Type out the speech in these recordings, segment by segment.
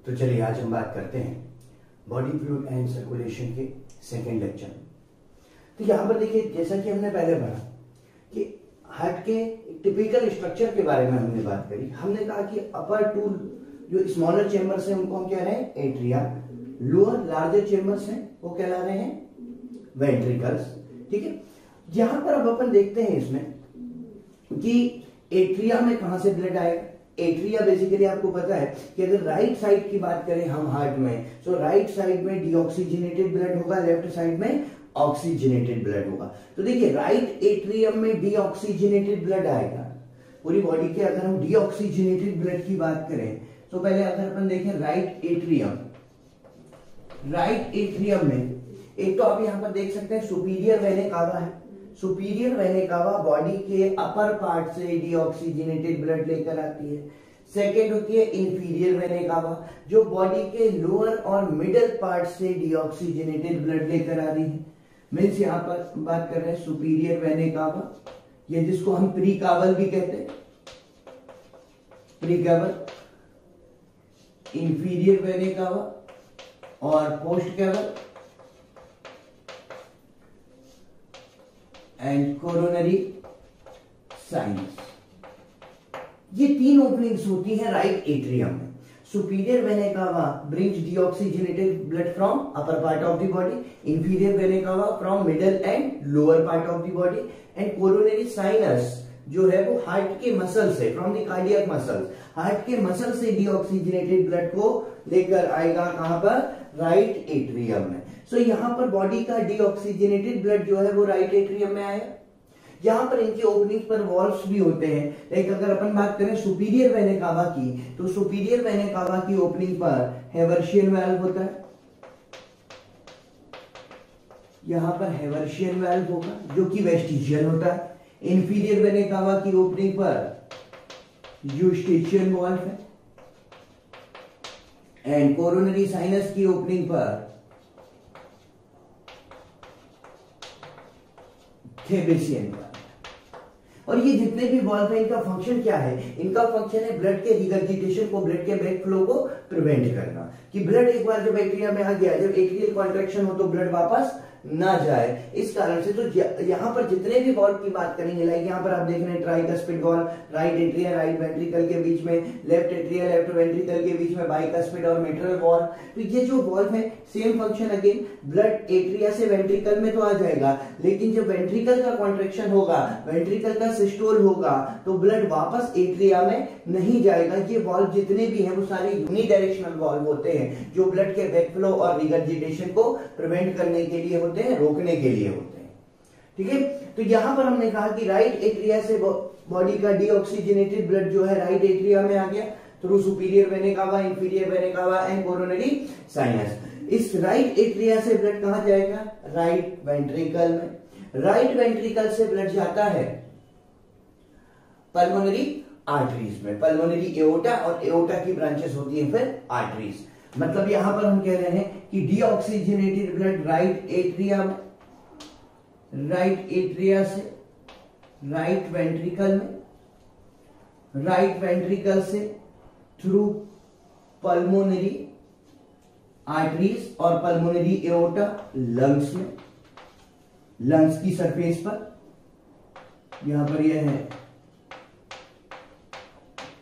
तो चलिए आज हम बात करते हैं बॉडी फ्लूइड एंड सर्कुलेशन के सेकेंड लेक्चर में। तो यहाँ पर देखिए, जैसा कि हमने पहले पढ़ा कि हार्ट के टिपिकल स्ट्रक्चर के बारे में हमने बात करी। हमने कहा कि अपर टू जो स्मॉलर चेम्बर्स हैं उनको हम कह रहे हैं एट्रिया, लोअर लार्जर चेम्बर्स हैं वो कहला रहे हैं वेंट्रिकल्स। ठीक है, यहां पर अब अपन देखते हैं इसमें कि एट्रिया में कहां से ब्लड आएगा। एट्रिया बेसिकली आपको पता है कि अगर राइट साइड की बात करें हम हार्ट में, तो राइट साइड में डीऑक्सीजनेटेड ब्लड होगा, लेफ्ट साइड में ऑक्सीजनेटेड ब्लड होगा। तो देखिए राइट एट्रियम में डीऑक्सीजनेटेड ब्लड आएगा। पूरी बॉडी के अगर हम डीऑक्सीजनेटेड ब्लड की बात करें तो पहले अगर अपन देखें राइट एट्रियम में एक तो आप यहां पर देख सकते हैं सुपीरियर वेना कावा है। सुपीरियर वेना कावा बॉडी के अपर पार्ट से डीऑक्सीजनेटेड ब्लड लेकर आती है। सेकेंड होती है इंफीरियर वेना कावा जो बॉडी के लोअर और मिडिल पार्ट से डीऑक्सीजनेटेड ब्लड लेकर आ रही है। मीन्स यहां पर बात कर रहे हैं सुपीरियर वेना कावा, ये जिसको हम प्री कावल भी कहते हैं, प्री कावल, इंफीरियर वेना कावा और post Kawal and coronary sinus. ये तीन ओपनिंग्स होती हैं राइट एट्रियम में। सुपीरियर वेना कावा brings deoxygenated blood from upper part of the body, inferior vena कावा from middle and lower part of the body and coronary sinus जो है वो हार्ट के मसल से, from the cardiac muscle, heart के muscle से deoxygenated blood को लेकर आएगा कहां पर, राइट एट्रियम में। सो यहां पर बॉडी का डीऑक्सीजनेटेड ब्लड जो है वो राइट एट्रियम में आया। यहां पर इनके ओपनिंग पर वॉल्व्स भी होते हैं। लाइक अगर अपन बात करें सुपीरियर वेना कावा की, तो सुपीरियर वेना कावा की ओपनिंग पर हेवर्शियन वाल्व होता है। यहां पर हेवर्शियन वाल्व होगा जो कि वेस्टिजियल होता है। इंफीरियर वेना कावा की ओपनिंग पर यूस्टेशियन वाल्व है एंड कोरोनरी साइनस की ओपनिंग पर थेबेसियन वाल्व। और ये जितने भी वाल्व है इनका फंक्शन क्या है, इनका फंक्शन है ब्लड के रिगर्जिटेशन को, ब्लड के बैक फ्लो को प्रिवेंट करना, कि ब्लड एक बार जब एट्रिया में आ गया, जब एट्रियल कॉन्ट्रैक्शन हो तो ब्लड वापस ना जाए। इस कारण से तो यहां पर जितने भी वॉल्व की बात करेंगे, लाइक यहां पर आप देख रहे हैं tricuspid valve, right atria right ventricle के बीच में, लेफ्ट एट्रिया लेफ्ट वेंट्रिकल के बीच में बाइकस्पिड और मिट्रल वॉल्व। तो ये जो वॉल्व है same function, again blood atria से वेंट्रिकल में तो आ जाएगा, लेकिन जब वेंट्रिकल का कॉन्ट्रैक्शन होगा, वेंट्रिकल का सिस्टोल होगा, तो ब्लड वापस एट्रिया में नहीं जाएगा। ये वॉल्व जितने भी हैं वो सारे यूनिडायरेक्शनल वॉल्व होते हैं जो ब्लड के बैक फ्लो और रिगर्जिटेशन को प्रिवेंट करने के लिए होते हैं, रोकने के लिए होते हैं। ठीक है, तो यहां पर हमने कहा कि राइट एट्रिया से बॉडी का डीऑक्सीजनेटेड ब्लड जो है राइट एट्रिया में आ गया through superior vena cava, inferior vena cava and coronary sinus. इस राइट एट्रिया से ब्लड कहां जाएगा, राइट वेंट्रिकल में। राइट वेंट्रिकल से ब्लड जाता है पल्मोनरी आर्टरीज में, पल्मोनरी एओर्टा और एओर्टा की ब्रांचेस होती है फिर आर्टरीज। मतलब यहां पर हम कह रहे हैं कि डीऑक्सीजनेटेड ब्लड राइट एट्रिया में, राइट एट्रिया से राइट वेंट्रिकल में, राइट वेंट्रिकल से थ्रू पल्मोनरी आर्टरीज और पल्मोनरी एओर्टा लंग्स में, लंग्स की सरफेस पर। यहां पर यह है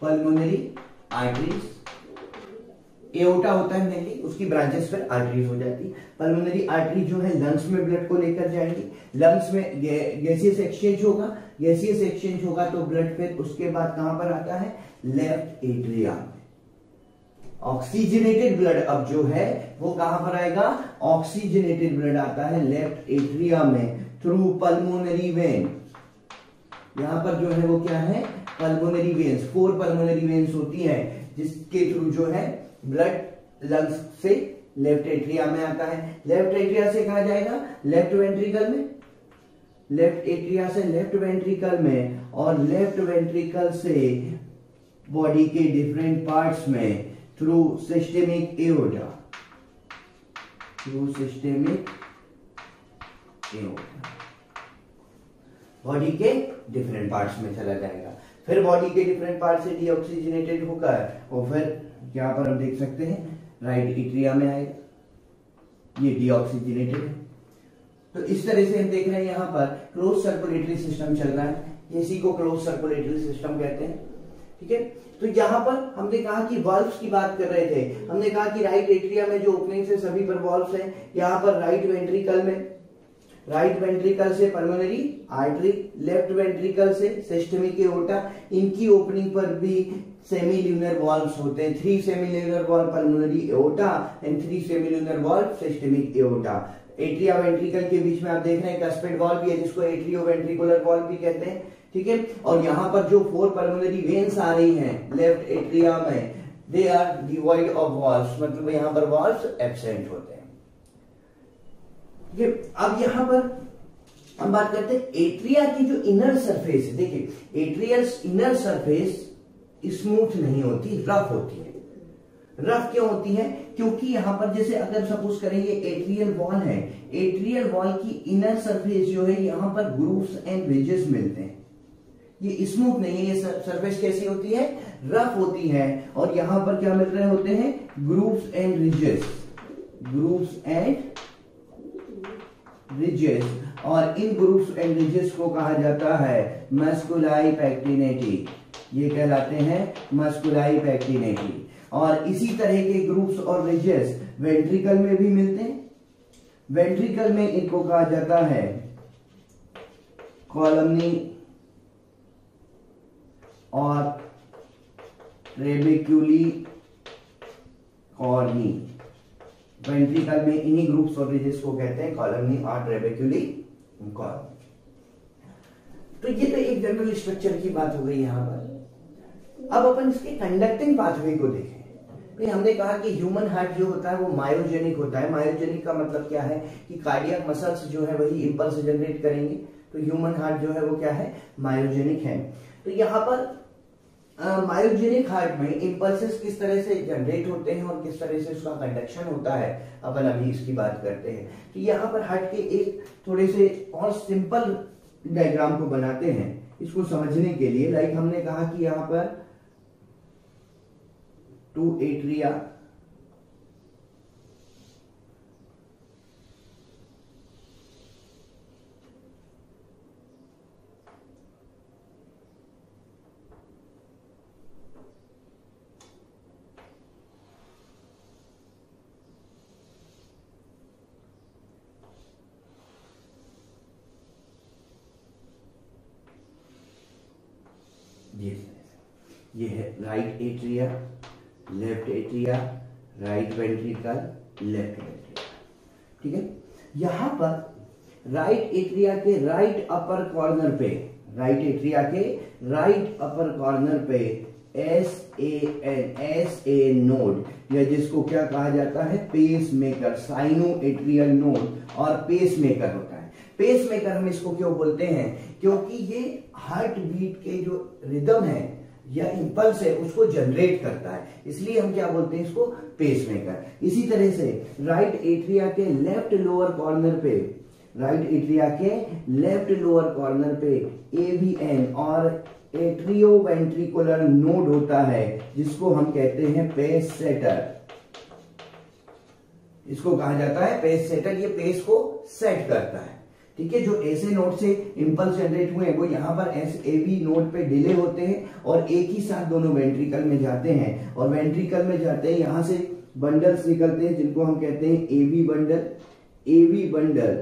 पल्मोनरी आर्टरीज, एओर्टा होता है मेनली, उसकी ब्रांचेस पर आर्टरीज हो जाती है। पल्मोनरी आर्टरी जो है लंग्स में ब्लड को लेकर जाएंगी, लंग्स में गैसियस एक्सचेंज होगा, गैसियस एक्सचेंज होगा तो ब्लड फिर उसके बाद कहां पर आता है, लेफ्ट एट्रिया। ऑक्सीजनेटेड ब्लड अब जो है वो कहां पर आएगा, ऑक्सीजनेटेड ब्लड आता है लेफ्ट एट्रिया में थ्रू पल्मोनरी वेन। यहां पर जो है वो क्या है, पल्मोनरी वेन्स, 4 पल्मोनरी वेन्स होती हैं जिसके थ्रू जो है ब्लड लंग्स से लेफ्ट एट्रिया में आता है। लेफ्ट एट्रिया से कहा जाएगा, लेफ्ट वेंट्रिकल में, लेफ्ट एट्रिया से लेफ्ट वेंट्रिकल में, और लेफ्ट वेंट्रिकल से बॉडी के डिफरेंट पार्ट्स में through systemic aorta, through systemic aorta body के डिफरेंट पार्ट्स में चला जाएगा। फिर बॉडी के डिफरेंट पार्ट से डीऑक्सीजनेटेड होकर और फिर यहाँ पर हम देख सकते हैं राइट एट्रिया में आएगा, ये डीऑक्सीजनेटेड है। तो इस तरह से हम देख रहे हैं यहाँ पर क्लोज सर्कुलेटरी सिस्टम चल रहा है, इसी को क्लोज सर्कुलेटरी सिस्टम कहते हैं। ठीक है, तो यहाँ पर हमने कहा कि वाल्व्स की बात कर रहे थे, हमने कहा कि राइट एट्रिया में जो ओपनिंग है सभी पर वाल्व्स हैं। यहाँ पर राइट वेंट्रिकल से पल्मोनरी आर्टरी, लेफ्ट वेंट्रिकल से सिस्टमिक एओर्टा, इनकी ओपनिंग पर भी सेमील्यूनर वाल्व्स होते हैं। 3 सेमील्यूनर valve pulmonary aorta and 3 सेमील्यूनर valve systemic aorta. Atria ventricle के बीच में आप देख रहे हैं कस्पेड वाल्व भी है, जिसको एट्रियो वेंट्रिकुलर वाल्व भी कहते हैं। ठीक है, और यहाँ पर जो 4 पल्मोनरी वेन्स आ रही हैं लेफ्ट एट्रिया में, they are devoid of valves, मतलब यहाँ पर वाल्व्स एब्सेंट होते हैं। अब यहां पर हम बात करते हैं एट्रिया की जो इनर सरफेस है। देखिए एट्रियल इनर सरफेस स्मूथ नहीं होती, रफ होती है। रफ क्यों होती है? क्योंकि यहां पर जैसे अगर सपोज करें ये एट्रियल वॉल है, एट्रियल वॉल की इनर सरफेस जो है यहाँ पर ग्रूव्स एंड रिजेस मिलते हैं, ये स्मूथ नहीं है। ये सरफेस कैसी होती है? रफ होती है। और यहां पर क्या मिल रहे होते हैं? Grooves and ridges, grooves and ridges, और इन ग्रूव्स एंड रिजेस को कहा जाता है मस्कुलाई पैक्टिनेटी, ये कहलाते हैं मस्कुलाई पैक्टिनेटी। और इसी तरह के ग्रूव्स और रिजेस वेंट्रिकल में भी मिलते हैं। वेंट्रिकल में इनको कहा जाता है कॉलमनी और ट्रेबेक्यूली कॉर्नी। वेंट्रिकल में इन्हीं ग्रुप्स और रिजेस को कहते हैं कॉलमनी और ट्रेबेक्यूली कॉर्नी। तो ये तो एक जनरल स्ट्रक्चर की बात हो गई यहां पर। अब अपन इसके कंडक्टिंग पाथवे को देखें। तो हमने कहा कि ह्यूमन हार्ट जो होता है वो मायोजेनिक होता है। मायोजेनिक का मतलब क्या है कि कार्डियक मसल्स जो है वही इंपल्स जनरेट करेंगे। तो ह्यूमन हार्ट जो है वो क्या है? मायोजेनिक है। तो यहाँ पर मायोजेनिक हार्ट में इंपल्सेस किस तरह से जनरेट होते हैं और किस तरह से उसका कंडक्शन होता है, अपन अभी इसकी बात करते हैं। तो यहाँ पर हार्ट के एक थोड़े से और सिंपल डायग्राम को बनाते हैं इसको समझने के लिए। लाइक हमने कहा कि यहाँ पर 2 एट्रिया, ये है right atria, left atria, right ventricle, left ventricle. ठीक है, यहां पर राइट एट्रिया के राइट अपर कॉर्नर पे, राइट एट्रिया के राइट अपर कॉर्नर पे एस ए नोड, या जिसको क्या कहा जाता है? Pacemaker, sino atrial node और पेस मेकर होता है। पेस मेकर हम इसको क्यों बोलते हैं? क्योंकि ये हार्ट बीट के जो रिदम है या इंपल्स है उसको जनरेट करता है, इसलिए हम क्या बोलते हैं इसको? Pacemaker. इसी तरह से राइट एट्रिया के लेफ्ट लोअर कॉर्नर पे, राइट एट्रिया के लेफ्ट लोअर कॉर्नर पे एवीएन और एट्रियो वेंट्रिकुलर नोड होता है, जिसको हम कहते हैं पेस सेटर। इसको कहा जाता है पेस सेटर। ये पेस को सेट करता है। ठीक है, जो ऐसे नोड से इंपल्स जनरेट हुए वो यहाँ पर एवी नोड पे डिले होते हैं और एक ही साथ दोनों वेंट्रिकल में जाते हैं। और वेंट्रिकल में जाते हैं यहां से बंडल्स निकलते हैं जिनको हम कहते हैं AV bundle. AV bundle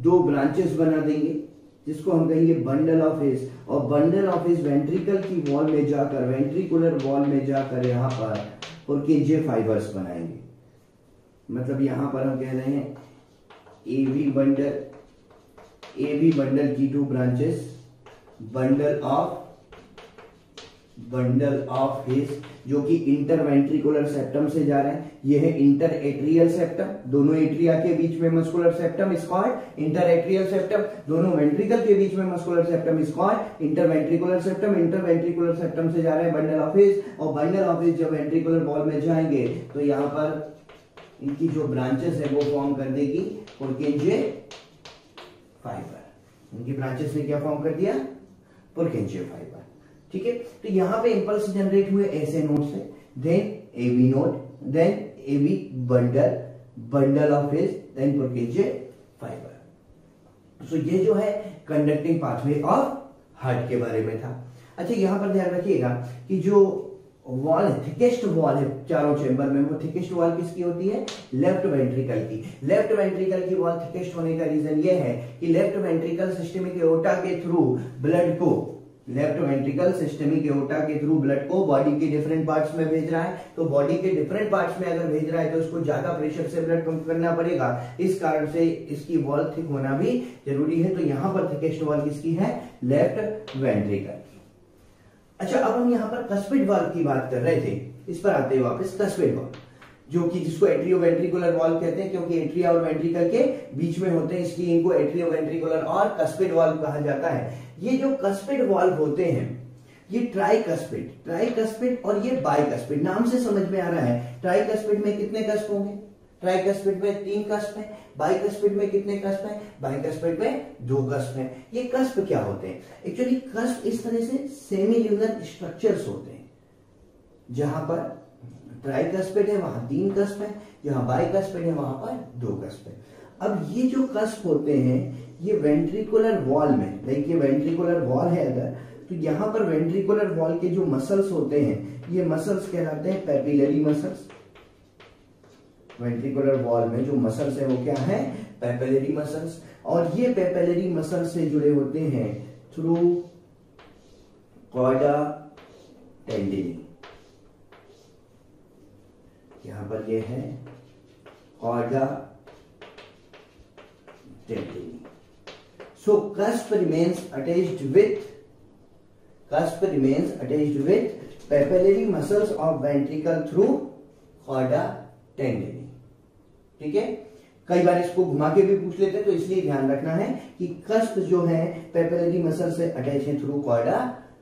2 branches बना देंगे जिसको हम कहेंगे बंडल ऑफ हिस, और बंडल ऑफ हिस वेंट्रिकल की वॉल में जाकर, वेंट्रिकुलर वॉल में जाकर यहाँ पर पुरकिंजे फाइबर्स बनाएंगे। मतलब यहां पर हम कह रहे हैं एवी बंडल की 2 ब्रांचेस, बंडल ऑफ हिस, जो कि इंटरवेंट्रिकुलर सेप्टम से जा रहे हैं। यह है इंटर एट्रियल सेप्टम, दोनों एट्रिया के बीच में muscular septum is called inter atrial septum. दोनों वेंट्रिकल के बीच में muscular septum is called interventricular septum. Interventricular septum से जा रहे हैं बंडल ऑफ हिस, और बंडल ऑफ हिस जब वेंट्रिकुलर वॉल में जाएंगे तो यहाँ पर इनकी जो ब्रांचेस है वो फॉर्म कर देगी पुरकिंजे फाइबर। इनकी ब्रांचेस ने क्या फॉर्म कर दिया? पुरकिंजे फाइबर। ठीक है, तो यहां पे इंपल्स जनरेट हुए ऐसे नोड से, then AB node, then AB bundle, bundle of His, then Purkinje fibre. So ये जो है कंडक्टिंग पाथवे ऑफ हार्ट के बारे में था। अच्छा, यहां पर ध्यान रखिएगा कि जो वॉल है, थिकेस्ट वॉल है चारों चेंबर में, वो थिकेस्ट वॉल किसकी होती है? लेफ्ट वेंट्रिकल की। लेफ्ट वेंट्रिकल की वॉल थिकेस्ट होने का रीजन ये है कि लेफ्ट वेंट्रिकल सिस्टमिक एओर्टा के थ्रू ब्लड को, लेफ्ट वेंट्रिकल सिस्टमिक एओर्टा के थ्रू ब्लड को बॉडी के डिफरेंट पार्ट्स में भेज रहा है। तो बॉडी के डिफरेंट पार्ट्स में अगर भेज रहा है तो उसको ज्यादा प्रेशर से ब्लड पंप करना पड़ेगा, इस कारण से इसकी वॉल थिक होना भी जरूरी है। तो यहां पर थिकेस्ट वॉल किसकी है? Left ventricle. अच्छा, अब हम यहाँ पर कस्पिड वाल्व की बात कर रहे थे, इस पर आते हैं वापस। कस्पिड वाल्व जो कि जिसको एट्रियोवेंट्रिकुलर वाल्व कहते हैं, क्योंकि एट्रिया और वेंट्रिकल के बीच में होते हैं, इसलिए इनको एट्रियोवेंट्रिकुलर और कस्पिड वाल्व कहा जाता है। ये जो कस्पिड वाल्व होते हैं, ये ट्राइकस्पिड और ये बाइकस्पिड, नाम से समझ में आ रहा है। ट्राइकस्पिड में कितने कस्प होंगे? ट्राइकस्पिड में 3 कस्प है। बाइकस्पिड में कितने कस्प है? बाइकस्पिड में 2 कस्प है। ये कस्प क्या होते हैं? एक्चुअली कस्प इस तरह से सेमील्यूनर स्ट्रक्चर्स होते हैं। जहां पर ट्राइकस्पिड है वहां 3 कस्प है, जहां बाइकस्पिड है वहां पर 2 कस्प है। अब ये जो कस्प होते हैं, ये वेंट्रिकुलर वॉल में, लाइक ये वेंट्रिकुलर वॉल है अगर, तो यहां पर वेंट्रिकुलर वॉल के जो मसल्स होते हैं, ये मसल्स कहलाते हैं पेपिलरी मसल्स। वेंट्रिकुलर वॉल में जो मसल्स है वो क्या है? Papillary muscles. और ये पेपिलरी मसल्स से जुड़े होते हैं थ्रू कॉर्डा टेंडिनी। यहां पर ये है chorda tendineae. So cusp remains attached with papillary muscles of ventricle through chorda tendineae. ठीक है, कई बार इसको घुमा के भी पूछ लेते हैं, तो इसलिए ध्यान रखना है कि कस्प जो है पेपिलरी मसल से अटैच है थ्रू कॉर्डा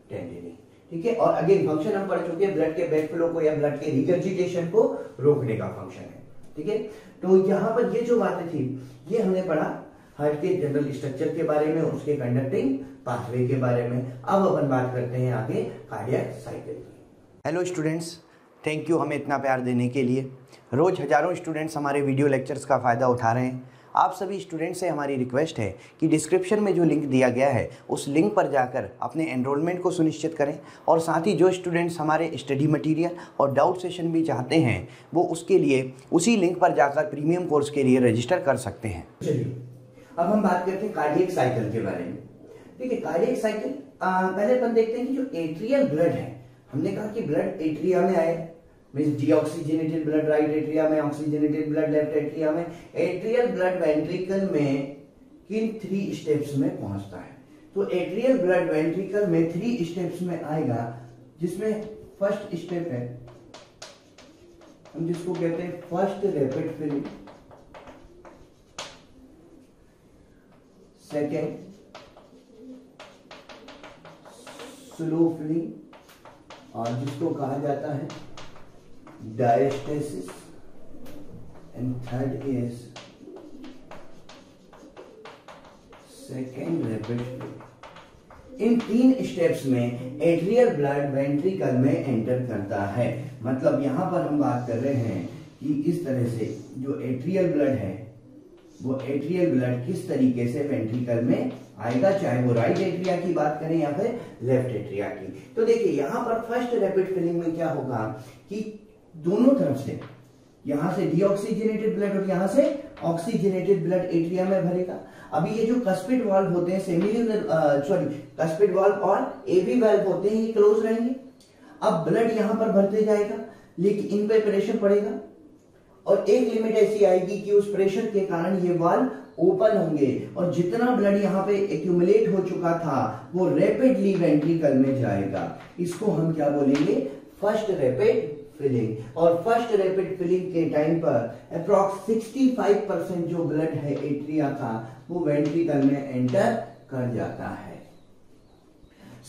टेंडिनी। ठीक है, और अगेन फंक्शन हम पढ़ चुके हैं, ब्लड के बैक फ्लो को या ब्लड के रिगर्जिटेशन को रोकने का फंक्शन है। ठीक है, तो यहां पर ये जो बातें थी, ये हमने पढ़ा हार्ट के जनरल स्ट्रक्चर के बारे में, उसके कंडक्टिंग पाथवे के बारे में। अब अपन बात करते हैं आगे कार्डियक साइकिल की। हेलो स्टूडेंट्स, थैंक यू हमें इतना प्यार देने के लिए। रोज़ हज़ारों स्टूडेंट्स हमारे वीडियो लेक्चर्स का फ़ायदा उठा रहे हैं। आप सभी स्टूडेंट्स से हमारी रिक्वेस्ट है कि डिस्क्रिप्शन में जो लिंक दिया गया है, उस लिंक पर जाकर अपने एनरोलमेंट को सुनिश्चित करें, और साथ ही जो स्टूडेंट्स हमारे स्टडी मटेरियल और डाउट सेशन भी चाहते हैं, वो उसके लिए उसी लिंक पर जाकर प्रीमियम कोर्स के लिए रजिस्टर कर सकते हैं। चलिए, अब हम बात करते हैं कार्डियक साइकिल के बारे में। ठीक है, कार्डियक साइकिल पहले अपन देखते हैं कि जो एट्रियल ब्लड है, हमने कहा कि ब्लड एट्रिया में आए, means deoxygenated blood right atria में, ऑक्सीजनेटेड ब्लड लेफ्ट एट्रिया में। एट्रियल ब्लड वेंट्रिकल में किन 3 स्टेप्स में पहुंचता है? तो एट्रियल ब्लड वेंट्रिकल में 3 स्टेप्स में आएगा, जिसमें फर्स्ट स्टेप है, हम जिसको कहते हैं first rapid filling, second slow filling, और जिसको कहा जाता है diastasis, and third is second rapid filling. इन 3 स्टेप्स में एट्रियल ब्लड वेंट्रिकल में एंटर करता है। मतलब यहां पर हम बात कर रहे हैं कि इस तरह से जो एट्रियल ब्लड है, वो एट्रियल ब्लड किस तरीके से वेंट्रिकल में आएगा, चाहे वो राइट एट्रिया की बात करें या फिर लेफ्ट एट्रिया की। तो देखिए, यहां पर फर्स्ट रैपिड फिलिंग में क्या होगा कि दोनों तरफ से, यहां से डीऑक्सीजनेटेड ब्लड और यहां से ऑक्सीजनेटेड ब्लड एट्रिया में भरेगा। अभी ये जो कस्पिड वाल्व होते हैं, कस्पिड वाल्व और एवी वाल्व होते हैं, ये क्लोज रहेंगे। अब ब्लड यहां पर भरते जाएगा, लेकिन इन पे प्रेशर पड़ेगा, और एक लिमिट ऐसी आएगी कि उस प्रेशर के कारण ये वाल्व ओपन होंगे, और जितना ब्लड यहाँ पे एक्यूमुलेट हो चुका था वो रैपिडली वेंट्रिकल में जाएगा। इसको हम क्या बोलेंगे? First rapid filling. और फर्स्ट रैपिड फिलिंग के टाइम पर अप्रॉक्स 65% जो ब्लड है एट्रिया का, वो वेंट्रिकल में एंटर कर जाता है।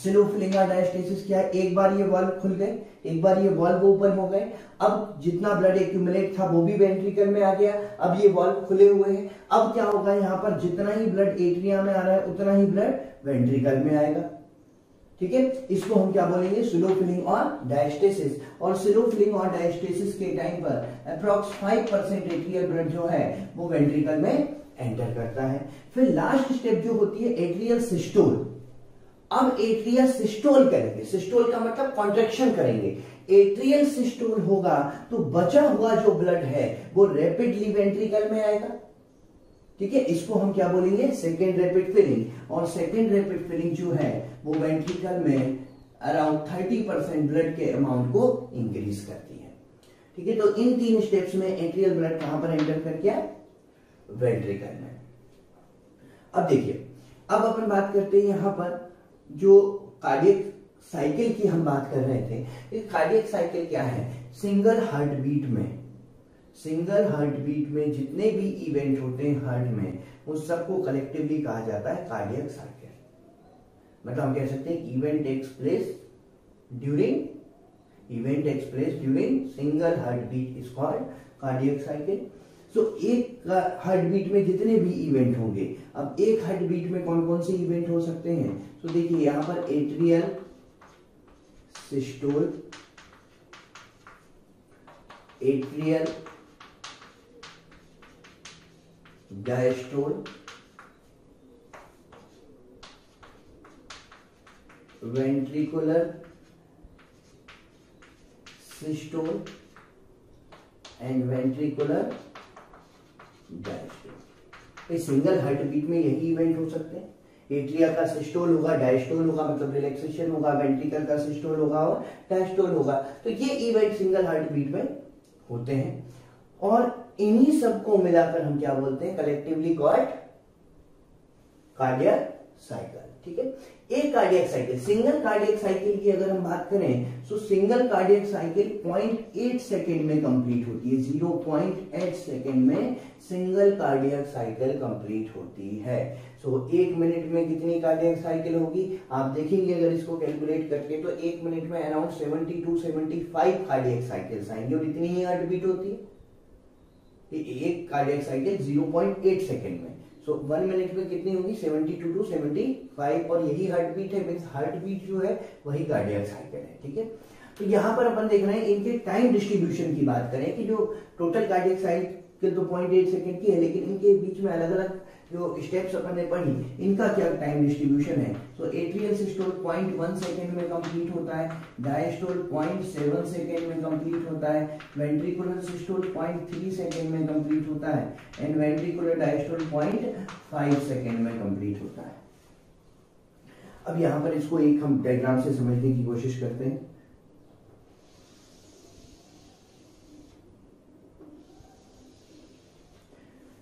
स्लो फिलिंग और डायस्टेसिस क्या है? एक बार ये वाल्व खुल गए, एक बार ये वाल्व ओपन हो गए, अब जितना ब्लड एक्यूमुलेट था वो भी वेंट्रिकल में आ गया, अब ये वाल्व खुले हुए हैं। अब क्या होगा, यहाँ पर जितना ही ब्लड एट्रिया में आ रहा है उतना ही ब्लड वेंट्रिकल में आएगा। ठीक है, इसको हम क्या बोलेंगे, स्लो फिलिंग और डायस्टेसिस। और स्लो फिलिंग और डायस्टेसिस के टाइम पर अप्रॉक्स 5% एट्रियल ब्लड जो है वो वेंट्रिकल में एंटर करता है। फिर लास्ट स्टेप जो होती है एट्रियल सिस्टोल। अब एट्रियल सिस्टोल करेंगे, सिस्टोल का मतलब कॉन्ट्रैक्शन करेंगे। एट्रियल सिस्टोल होगा तो बचा हुआ जो ब्लड है वो रैपिडली वेंट्रिकल में आएगा। ठीक है, इसको हम क्या बोलेंगे, सेकेंड रैपिड फिलिंग। और सेकेंड रैपिड फिलिंग जो है वो वेंट्रिकल में अराउंड 30% ब्लड के अमाउंट को इंक्रीज करती है। ठीक है, तो इन 3 स्टेप्स में एट्रियल ब्लड कहां पर एंटर कर गया, वेंट्रिकल में। अब देखिए, अब अपन बात करते हैं यहां पर जो कार्डियक साइकिल की हम बात कर रहे थे। कार्डियक साइकिल क्या है, सिंगल हार्ट बीट में, सिंगल हार्ट बीट में जितने भी इवेंट होते हैं हार्ट में उस सबको कलेक्टिवली कहा जाता है कार्डियक साइकिल। मतलब हम कह सकते हैं event takes place during single heart beat is called cardiac cycle. So एक हार्ट बीट में जितने भी इवेंट होंगे, अब एक हार्ट बीट में कौन कौन से इवेंट हो सकते हैं, तो देखिए यहां पर atrial systole, atrial diastole, ventricular systole and ventricular diastole. Single heart beat में यही इवेंट हो सकते हैं। एट्रिया का सिस्टोल होगा, डायस्टोल होगा, मतलब रिलैक्सेशन होगा, वेंट्रिकल का सिस्टोल होगा और डायस्टोल होगा। तो ये इवेंट सिंगल हार्ट बीट में होते हैं और इन्हीं सबको मिलाकर हम क्या बोलते हैं, कलेक्टिवली कॉल्ड कार्डियक साइकिल। ठीक है, एक cardiac cycle, single cardiac cycle की अगर हम बात करें तो सिंगल कार्डियक साइकिल 0.8 सेकेंड में कंप्लीट होती है। 0.8 सेकेंड में सिंगल कार्डियक साइकिल कंप्लीट होती है। सो 1 मिनट में कितनी कार्डियक साइकिल होगी, आप देखेंगे अगर इसको कैलकुलेट करके तो 1 मिनट में अराउंड 70-75 कार्डियक साइकिल्स आएंगे और इतनी ही हार्ट बीट होती है। एक कार्डियक साइकिल 0.8 सेकेंड में, सो 1 मिनट में कितनी होगी, 72-75। और यही हार्ट बीट है, मींस हार्ट बीट जो है वही कार्डियक साइकिल है। ठीक है, तो यहां पर अपन देख रहे हैं इनके टाइम डिस्ट्रीब्यूशन की बात करें कि जो टोटल कार्डियक साइकिल तो 0.8 सेकेंड की है, लेकिन इनके बीच में अलग अलग जो स्टेप्स अपन ने पढ़ी इनका क्या टाइम डिस्ट्रीब्यूशन है। तो एट्रियल सिस्टोल 0.1 सेकेंड में कंप्लीट होता है, डायस्टोल 0.7 सेकेंड में कंप्लीट होता है, वेंट्रिकुलर सिस्टोल 0.3 सेकेंड में कंप्लीट होता है एंड वेंट्रिकुलर डायस्टोल 0.5 सेकेंड में कंप्लीट होता है। अब यहां पर इसको एक हम डायग्राम से समझने की कोशिश करते हैं।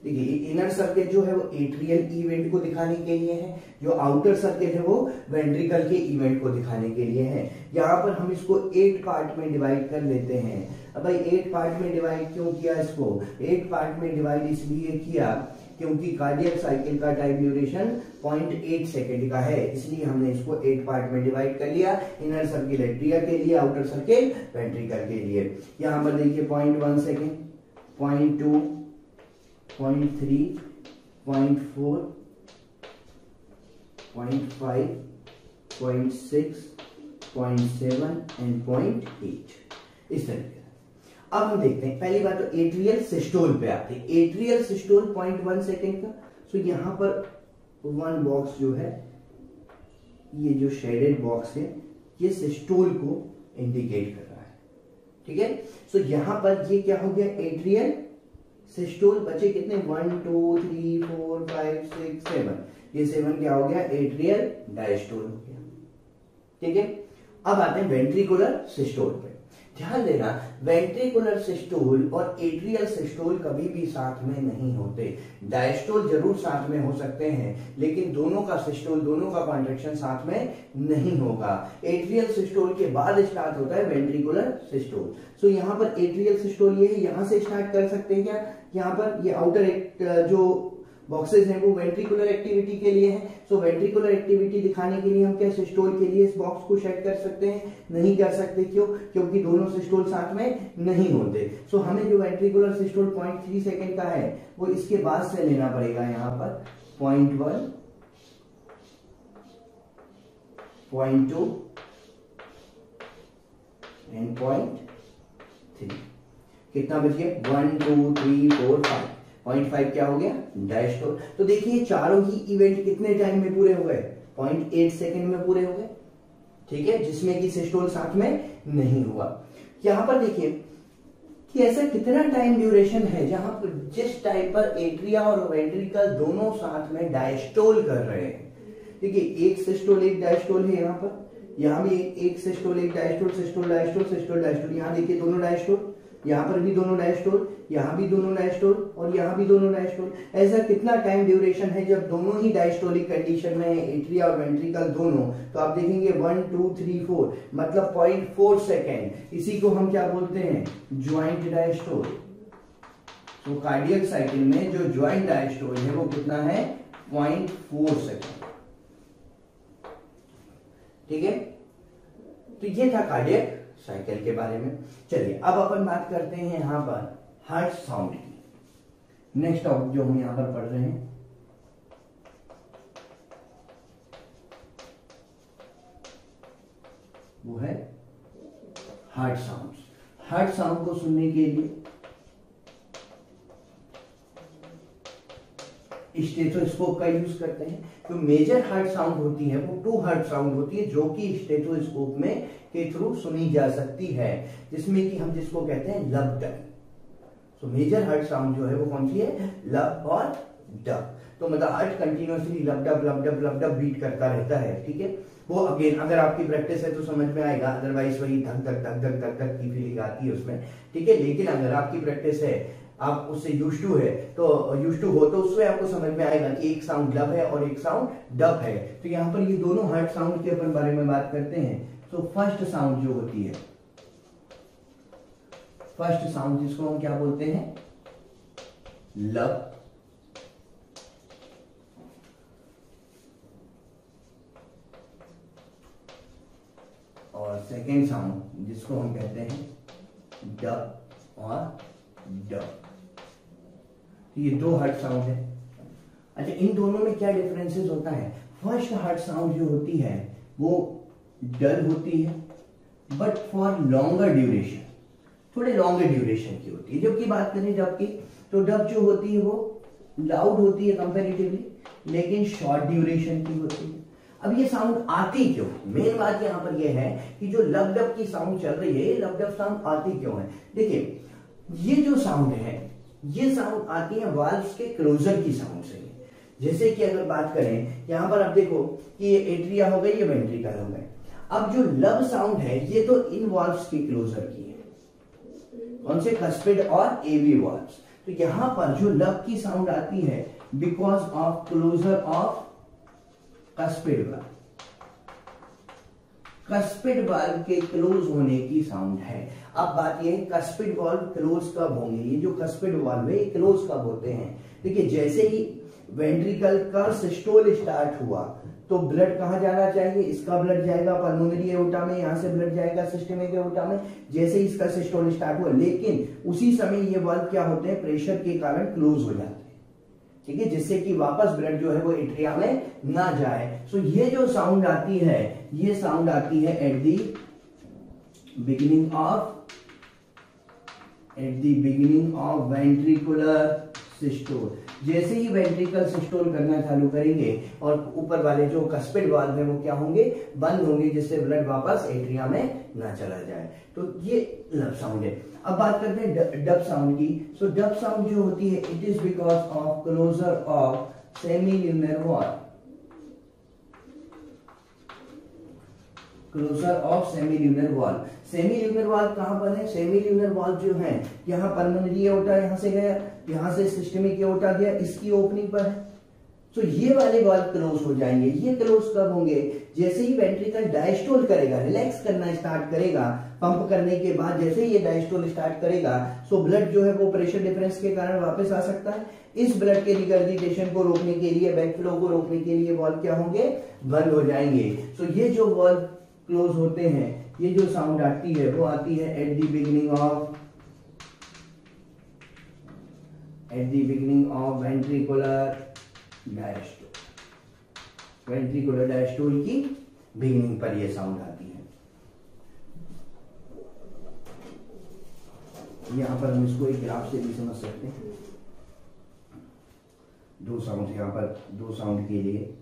देखिए, इनर सर्किल जो है वो एट्रियल इवेंट को दिखाने के लिए है, जो आउटर सर्किल है वो वेंट्रिकल के इवेंट को दिखाने के लिए है। यहाँ पर हम इसको 8 पार्ट में डिवाइड कर लेते हैं। अब भाई 8 पार्ट में डिवाइड क्यों किया, इसको 8 पार्ट में डिवाइड इसलिए किया क्योंकि कार्डियक साइकिल का टाइम ड्यूरेशन 0.8 सेकेंड का है, इसलिए हमने इसको 8 पार्ट में डिवाइड कर लिया। इनर सर्किल एट्रिया के लिए, आउटर सर्किल वेंट्रिकल के लिए। यहाँ पर देखिए 0.1 सेकेंड, 0.2, 0.3, 0.4, 0.5, 0.6, 0.7 एंड 0.8 इस तरीके से। अब हम देखते हैं, पहली बात तो एट्रियल सिस्टोल पे आते हैं। एट्रियल सिस्टोल 0.1 सेकेंड का, तो यहां पर 1 बॉक्स जो है, ये जो शेडेड बॉक्स है ये सिस्टोल को इंडिकेट कर रहा है। ठीक है, सो यहां पर ये क्या हो गया, एट्रियल सिस्टोल। बचे कितने, 1 2 3 4 5 6 7, ये 7 क्या हो गया, एट्रियल डायस्टोल हो गया। ठीक है, अब आते हैं वेंट्रिकुलर सिस्टोल पे। ध्यान देना, वेंट्रिकुलर सिस्टोल और एट्रियल सिस्टोल कभी भी साथ में नहीं होते। डायस्टोल जरूर साथ में हो सकते हैं, लेकिन दोनों का सिस्टोल, दोनों का कॉन्ट्रैक्शन साथ में नहीं होगा। एट्रियल सिस्टोल के बाद स्टार्ट होता है वेंट्रिकुलर सिस्टोल। सो यहाँ पर एट्रियल सिस्टोल ये है, यहां से स्टार्ट कर सकते हैं क्या, यहाँ पर ये आउटर जो बॉक्सेस हैं वो वेंट्रिकुलर एक्टिविटी के लिए है। सो वेंट्रिकुलर एक्टिविटी दिखाने के लिए हम क्या सिस्टोल के लिए इस बॉक्स को शेड कर सकते हैं, नहीं कर सकते। क्यों, क्योंकि दोनों सिस्टोल साथ में नहीं होते। सो हमें जो वेंट्रिकुलर सिस्टोल 0.3 सेकेंड का है वो इसके बाद से लेना पड़ेगा। यहाँ पर 0.1, 0.2 एंड 0.3। कितना बच गया? 1 2 3 4 5। 0.5 क्या हो गया? डायस्टोल। तो देखिए चारों ही इवेंट कितने टाइम में पूरे हो गए? 0.8 सेकेंड में पूरे हो गए। ठीक है, जिसमें कि सिस्टोल साथ में नहीं हुआ। यहां पर देखिए कि ऐसा कितना टाइम ड्यूरेशन है जहां पर जिस टाइम पर एट्रिया और वेंट्रिकल दोनों साथ में डायस्टोल कर रहे हैं। देखिए एक सिस्टोल एक डायस्टोल है, यहां पर यहां भी एक सिस्टोल एक diastole, systole diastole systole diastole. यहां देखिए दोनों डायस्टोल, यहां पर भी दोनों डायस्टोल, यहां भी दोनों डायस्टोल और यहां भी दोनों डायस्टोल। ऐसा कितना टाइम ड्यूरेशन है जब दोनों ही डायस्टोलिक कंडीशन में है, एट्रिया और वेंट्रिकल दोनों। तो आप देखेंगे 1 2 3 4 मतलब 0.4 सेकेंड। इसी को हम क्या बोलते हैं? Joint diastole. तो कार्डियक साइकिल में जो ज्वाइंट डायस्टोल है वो कितना है? 0.4 सेकेंड। ठीक है, तो ये था कार्डियक साइकिल के बारे में। चलिए अब अपन बात करते हैं यहां पर हार्ट साउंड की। नेक्स्ट टॉपिक जो हम यहां पर पढ़ रहे हैं वो है हार्ट साउंड। हार्ट साउंड को सुनने के लिए स्टेथोस्कोप का यूज करते हैं। तो मेजर हार्ट साउंड होती है वो 2 हार्ट साउंड होती है जो कि स्टेथोस्कोप में के थ्रू सुनी जा सकती है, जिसमें कि हम जिसको कहते हैं लब डब। तो मेजर हार्ट साउंड जो है वो कौन सी है? लब और डब। तो मतलब heart continuously lub dub lub dub lub dub beat करता रहता है। ठीक है, वो अगेन अगर आपकी प्रैक्टिस है तो समझ में आएगा, अदरवाइज वही धक धक धक धक धक धक की फीलिंग आती है उसमें। ठीक है, लेकिन अगर आपकी प्रैक्टिस है, आप उससे यूज्ड टू है तो यूज्ड टू हो तो उसमें आपको समझ में आएगा कि एक साउंड लब है और एक साउंड डब है। तो यहाँ पर ये दोनों हार्ट साउंड के अपन बारे में बात करते हैं। तो फर्स्ट साउंड जो होती है, फर्स्ट साउंड जिसको हम क्या बोलते हैं? लब। और सेकेंड साउंड जिसको हम कहते हैं डब और डब। तो ये 2 हार्ट साउंड है। अच्छा, इन दोनों में क्या डिफरेंसेस होता है? फर्स्ट हार्ट साउंड जो होती है वो डल होती है बट फॉर लॉन्गर ड्यूरेशन, थोड़े लॉन्गर ड्यूरेशन की होती है। जबकि बात करें डब की, तो डब जो होती है वो लाउड होती है कंपैरेटिवली, लेकिन शॉर्ट ड्यूरेशन की होती है। अब ये साउंड आती क्यों? मेन बात यहां पर ये है कि जो लब डब की साउंड चल रही है, लब डब साउंड आती क्यों है? देखिए ये जो साउंड है ये साउंड आती है वाल्व्स के क्लोजर की साउंड से। जैसे कि अगर बात करें यहां पर आप देखो कि ये एट्रिया हो गई, ये वेंट्रिकल हो गए। अब जो लब साउंड है ये तो इन वाल्व्स के क्लोजर की है, कौन से? कस्पिड और एवी वाल्व्स। तो यहां पर जो लब की साउंड आती है because of closure of cuspid valve. Cuspid valve के क्लोज होने की साउंड है। अब बात यह है कस्पिड वाल्व क्लोज कब होंगे? ये जो कस्पिड वाल्व है ये क्लोज कब होते हैं? देखिए जैसे ही वेंट्रिकल का सिस्टोल स्टार्ट हुआ तो ब्लड कहां जाना चाहिए? इसका ब्लड जाएगा पल्मोनरी एओर्टा में, यहां से ब्लड जाएगा सिस्टेमिक एओर्टा में, जैसे ही इसका सिस्टोल स्टार्ट हुआ। लेकिन उसी समय ये वाल्व क्या होते हैं? प्रेशर के कारण क्लोज हो जाते हैं। ठीक है, जिससे कि वापस ब्लड जो है वो एट्रिया में ना जाए। सो ये जो साउंड आती है ये साउंड आती है at the beginning of ventricular systole. जैसे ही वेंट्रिकल सिस्टोल करना चालू करेंगे और ऊपर वाले जो कस्पिड वाल्व है वो क्या होंगे? बंद होंगे, जिससे ब्लड वापस एट्रिया में ना चला जाए। तो ये लब साउंड है। अब बात करते हैं डब साउंड की। सो डब साउंड जो होती है it is because of closure of semilunar wall. Closure of semilunar wall. Semilunar wall कहां पर है? सेमील्यूनर वॉल जो है यहाँ पल्मोनरी एओर्टा यहां से गया, यहां से सिस्टेमिक एओर्टा गया, इसकी ओपनिंग पर है। तो ये वाले वाल्व क्लोज हो जाएंगे। ये क्लोज कब होंगे? जैसे ही वेंट्रिकल डायस्टोल करेगा, रिलैक्स करना स्टार्ट करेगा, पंप करने के बाद जैसे ही ये डायस्टोल स्टार्ट करेगा सो ब्लड जो है वो प्रेशर डिफरेंस के कारण वापस आ सकता है। इस ब्लड के रिगर्जिटेशन को रोकने के लिए, बैक फ्लो को रोकने के लिए वाल्व क्या होंगे? बंद हो जाएंगे। सो ये जो वाल्व क्लोज होते हैं, ये जो साउंड आती है वो आती है at the beginning of ventricular diastole. Ventricular diastole की बिगिनिंग पर ये साउंड आती है। यहां पर हम इसको एक ग्राफ से भी समझ सकते हैं। दो साउंड यहां पर, दो साउंड के लिए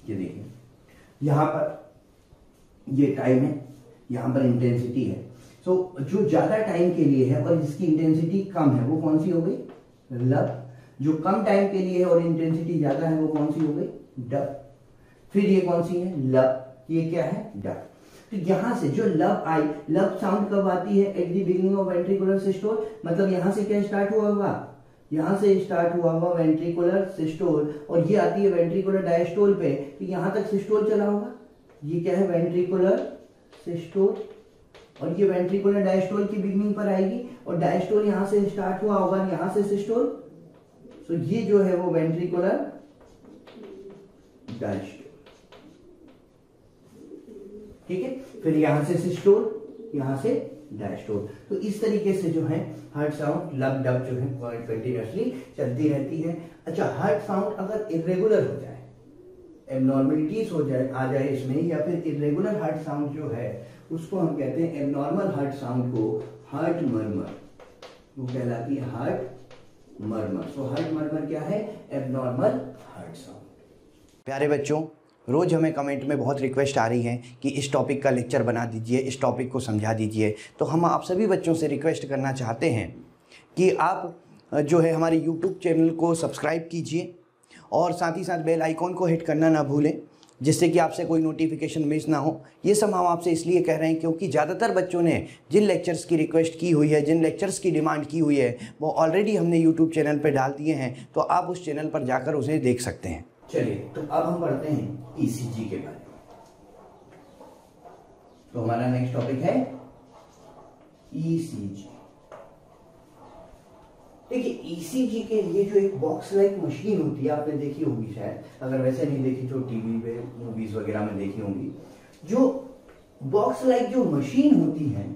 ये देखिए, यहां पर ये टाइम है, यहां पर इंटेंसिटी है। सो जो ज्यादा टाइम के लिए है और जिसकी इंटेंसिटी कम है वो कौन सी हो गई? लब। जो कम टाइम के लिए है और इंटेंसिटी ज्यादा है वो कौन सी हो गई? डब। फिर ये कौन सी है? लब। ये क्या है? डब। तो यहां से जो लब आई, लब साउंड कब आती है? At the beginning of ventricular systole. मतलब यहां से क्या स्टार्ट हुआ होगा? यहां से स्टार्ट हुआ हुआ वेंट्रिकुलर सिस्टोल और ये आती है वेंट्रिकुलर डायस्टोल पे, तो यहां तक सिस्टोल चला होगा। ये क्या है? Ventricular systole. और ये वेंट्रिकुलर डायस्टोल की बिगिनिंग पर आएगी और डायस्टोल यहां से स्टार्ट हुआ होगा, यहां से सिस्टोल। तो ये जो है वो वेंट्रिकुलर डायस्टोल, ठीक है। फिर यहां से सिस्टोल, यहां से डायस्टोल। तो इस तरीके से जो है हार्ट साउंड लब डब जो है कंटिन्यूअसली चलती रहती है। अच्छा, हार्ट साउंड अगर इरेगुलर हो जाए, एबनॉर्मलिटीज हो जाए, आ जाए इसमें, या फिर इरेगुलर हार्ट साउंड जो है उसको हम कहते हैं, एबनॉर्मल हार्ट साउंड को हार्ट मर्मर, वो कहलाती है heart murmur. So heart murmur क्या है? Abnormal heart sound. प्यारे बच्चों, रोज़ हमें कमेंट में बहुत रिक्वेस्ट आ रही है कि इस टॉपिक का लेक्चर बना दीजिए, इस टॉपिक को समझा दीजिए। तो हम आप सभी बच्चों से रिक्वेस्ट करना चाहते हैं कि आप जो है हमारे YouTube चैनल को सब्सक्राइब कीजिए और साथ ही साथ बेल आइकॉन को हिट करना ना भूलें, जिससे कि आपसे कोई नोटिफिकेशन मिस ना हो। ये सब हम आपसे इसलिए कह रहे हैं क्योंकि ज़्यादातर बच्चों ने जिन लेक्चर्स की रिक्वेस्ट की हुई है, जिन लेक्चर्स की डिमांड की हुई है, वो ऑलरेडी हमने यूट्यूब चैनल पर डाल दिए हैं, तो आप उस चैनल पर जाकर उसे देख सकते हैं। चलिए, तो अब हम पढ़ते हैं ईसीजी के बारे में। तो हमारा नेक्स्ट टॉपिक है ईसीजी। देखिए, ईसीजी के लिए जो एक बॉक्स लाइक मशीन होती है, आपने देखी होगी शायद, अगर वैसे नहीं देखी तो टीवी पे मूवीज वगैरह में देखी होंगी। जो बॉक्स लाइक जो मशीन होती है,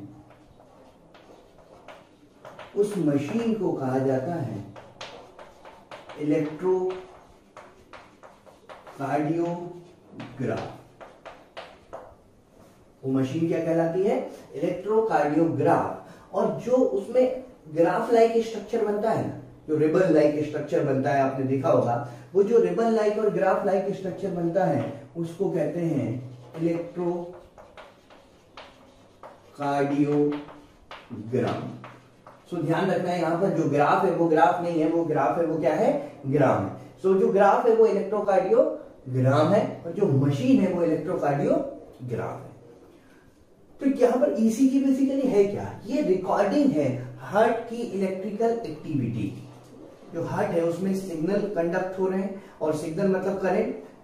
उस मशीन को कहा जाता है इलेक्ट्रो कार्डियोग्राफ। वो मशीन क्या कहलाती है? इलेक्ट्रोकार्डियोग्राफ। और जो उसमें ग्राफ लाइक स्ट्रक्चर बनता है ना, जो रिबन लाइक स्ट्रक्चर बनता है, आपने देखा होगा, वो जो रिबन लाइक और ग्राफ लाइक स्ट्रक्चर बनता है उसको कहते हैं इलेक्ट्रोकार्डियोग्राम। सो ध्यान रखना है, यहां पर जो ग्राफ है वो ग्राफ नहीं है, वो ग्राफ है वो क्या है? ग्राम है। सो जो ग्राफ है वो इलेक्ट्रोकार्डियोग्राम है और जो मशीन है वो इलेक्ट्रोकार्डियोग्राफ है। तो यहां पर ईसीजी बेसिकली है क्या? ये रिकॉर्डिंग है हार्ट की इलेक्ट्रिकल एक्टिविटी। जो हार्ट है उसमें सिग्नल कंडक्ट हो रहे हैं, और सिग्नल मतलब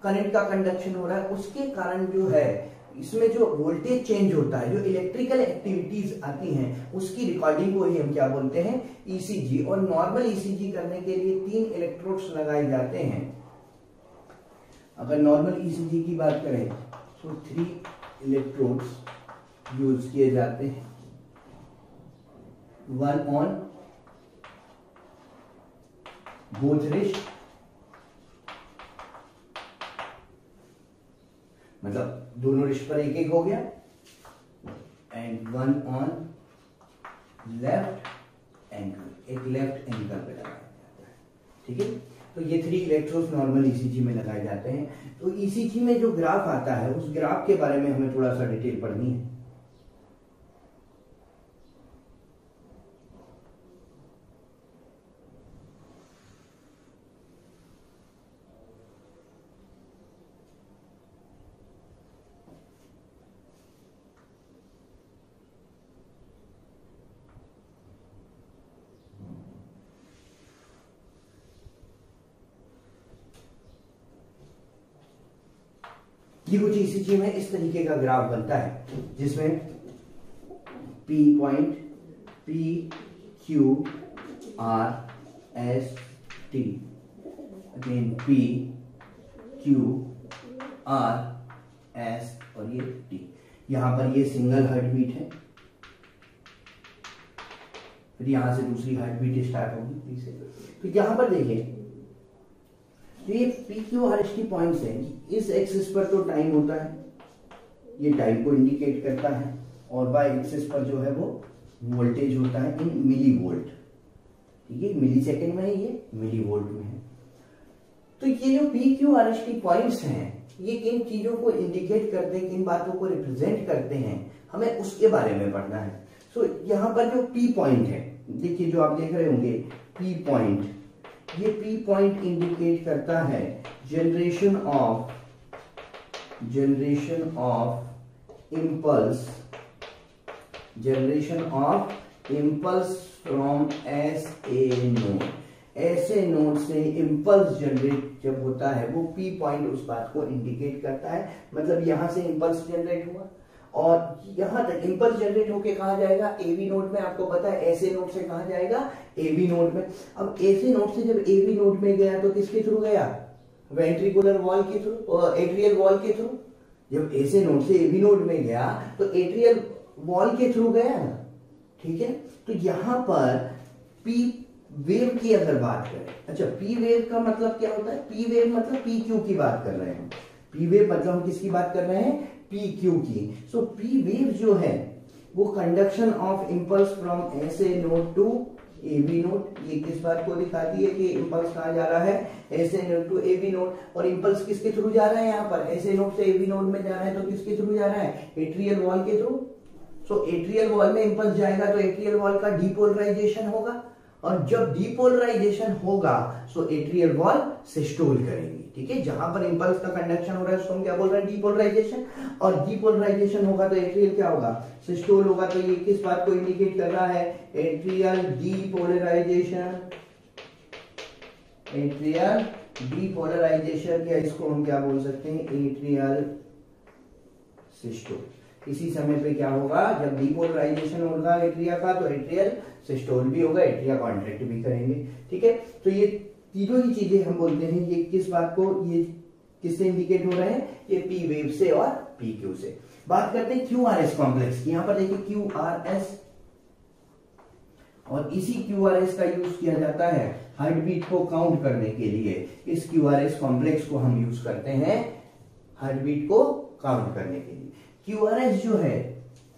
करंट का कंडक्शन हो रहा है, उसके कारण जो है इसमें जो वोल्टेज चेंज होता है, जो इलेक्ट्रिकल एक्टिविटीज आती हैं, उसकी रिकॉर्डिंग को ही हम क्या बोलते हैं? ईसीजी। और नॉर्मल ईसीजी करने के लिए 3 इलेक्ट्रोड्स लगाए जाते हैं। अगर नॉर्मल ईसीजी की बात करें तो 3 इलेक्ट्रोड्स यूज किए जाते हैं, 1 ऑन बोथ रिस्ट, मतलब दोनों रिस्ट पर एक एक हो गया, एंड 1 ऑन लेफ्ट एंकल, एक लेफ्ट एंकल पे लगाया जाता है, ठीक है। तो ये 3 इलेक्ट्रोड्स नॉर्मल ईसीजी में लगाए जाते हैं। तो ईसीजी में जो ग्राफ आता है, उस ग्राफ के बारे में हमें थोड़ा सा डिटेल पढ़नी है। ये कुछ ईसीजी में इस तरीके का ग्राफ बनता है, जिसमें P point, P Q R S T, again P Q R S और ये T। यहां पर ये सिंगल हार्ट बीट है, फिर यहां से दूसरी हार्ट बीट स्टार्ट होगी पी से। तो यहां पर देखिए तो ये P Q R S T points हैं, इस एक्सिस पर तो टाइम होता है, ये टाइम को इंडिकेट करता है, और बाय एक्सिस पर जो है वो वोल्टेज होता है इन मिली वोल्ट, ठीक है, मिली सेकेंड में है, ये मिली वोल्ट में है। तो ये जो P Q R S T points हैं ये किन चीजों को इंडिकेट करते हैं, किन बातों को रिप्रेजेंट करते हैं, हमें उसके बारे में पढ़ना है। सो यहाँ पर जो पी पॉइंट है, देखिए जो आप देख रहे होंगे पी पॉइंट, ये पी पॉइंट इंडिकेट करता है generation of impulse from S A node. ऐसे नोड से इम्पल्स जनरेट जब होता है वो पी पॉइंट उस बात को इंडिकेट करता है। मतलब यहां से इम्पल्स जनरेट हुआ और यहां तक इम्पल्स जनरेट होके कहा जाएगा एबी नोड में, आपको पता है ऐसे नोड से कहा जाएगा एबी नोड में। अब ऐसे नोड से जब एबी नोड में गया तो किसके थ्रू गया, वेंट्रिकुलर वॉल के थ्रू, एट्रियल वॉल के थ्रू। जब ऐसे नोड से एबी नोड में गया तो एट्रियल वॉल के थ्रू गया ना, ठीक है। तो यहां पर पी वेव की अगर बात करें, अच्छा पी वेव का मतलब क्या होता है, पी वेव मतलब पी क्यू की बात कर रहे हैं, पी वेव मतलब हम किसकी बात कर रहे हैं, पी क्यू की। सो पी वेव जो है वो कंडक्शन ऑफ इम्पल्स फ्रॉम ऐसे नोड टू एबी नोड, ये किस बात को दिखाती है कि इम्पल्स कहाँ जा रहा है, ऐसे नोड टू एबी नोड। और इम्पल्स किसके थ्रू जा रहा है, यहाँ पर ऐसे नोड से एबी नोड में जा रहा है तो किसके थ्रू जा रहा है, एट्रियल वॉल के थ्रू। सो एट्रियल वॉल में इम्पल्स जाएगा तो एट्रियल वॉल का डीपोलराइजेशन होगा, और जब डीपोलराइजेशन होगा सो एट्रियल वॉल सिस्टोल करेंगे, ठीक है। जहां पर इम्पल्स का कंडक्शन हो रहा है उसको हम क्या बोल रहे हैं, डीपोलराइजेशन। और डीपोलराइजेशन होगा तो एट्रियल क्या होगा, सिस्टोल होगा। तो ये किस बात को इंडिकेट कर रहा है, एट्रियल डीपोलराइजेशन, एट्रियल डीपोलराइजेशन, या इसको हम क्या बोल सकते हैं, एट्रियल सिस्टोल। इसी समय पे क्या होगा, जब डीपोलराइजेशन होगा एट्रिया का तो एट्रियल सिस्टोल भी होगा, एट्रिया कॉन्ट्रैक्ट भी करेंगे, ठीक है। तो ये तीनों ही चीजें हम बोलते हैं ये किस बात को, ये किससे इंडिकेट हो रहे हैं, ये पी वेव से और पी क्यू से। बात करते हैं क्यू आर एस कॉम्प्लेक्स की। यहां पर देखिए क्यू आर एस, और इसी क्यू आर एस का यूज किया जाता है हार्ट बीट को काउंट करने के लिए। इस क्यू आर एस कॉम्प्लेक्स को हम यूज करते हैं हार्ट बीट को काउंट करने के लिए। क्यू आर एस जो है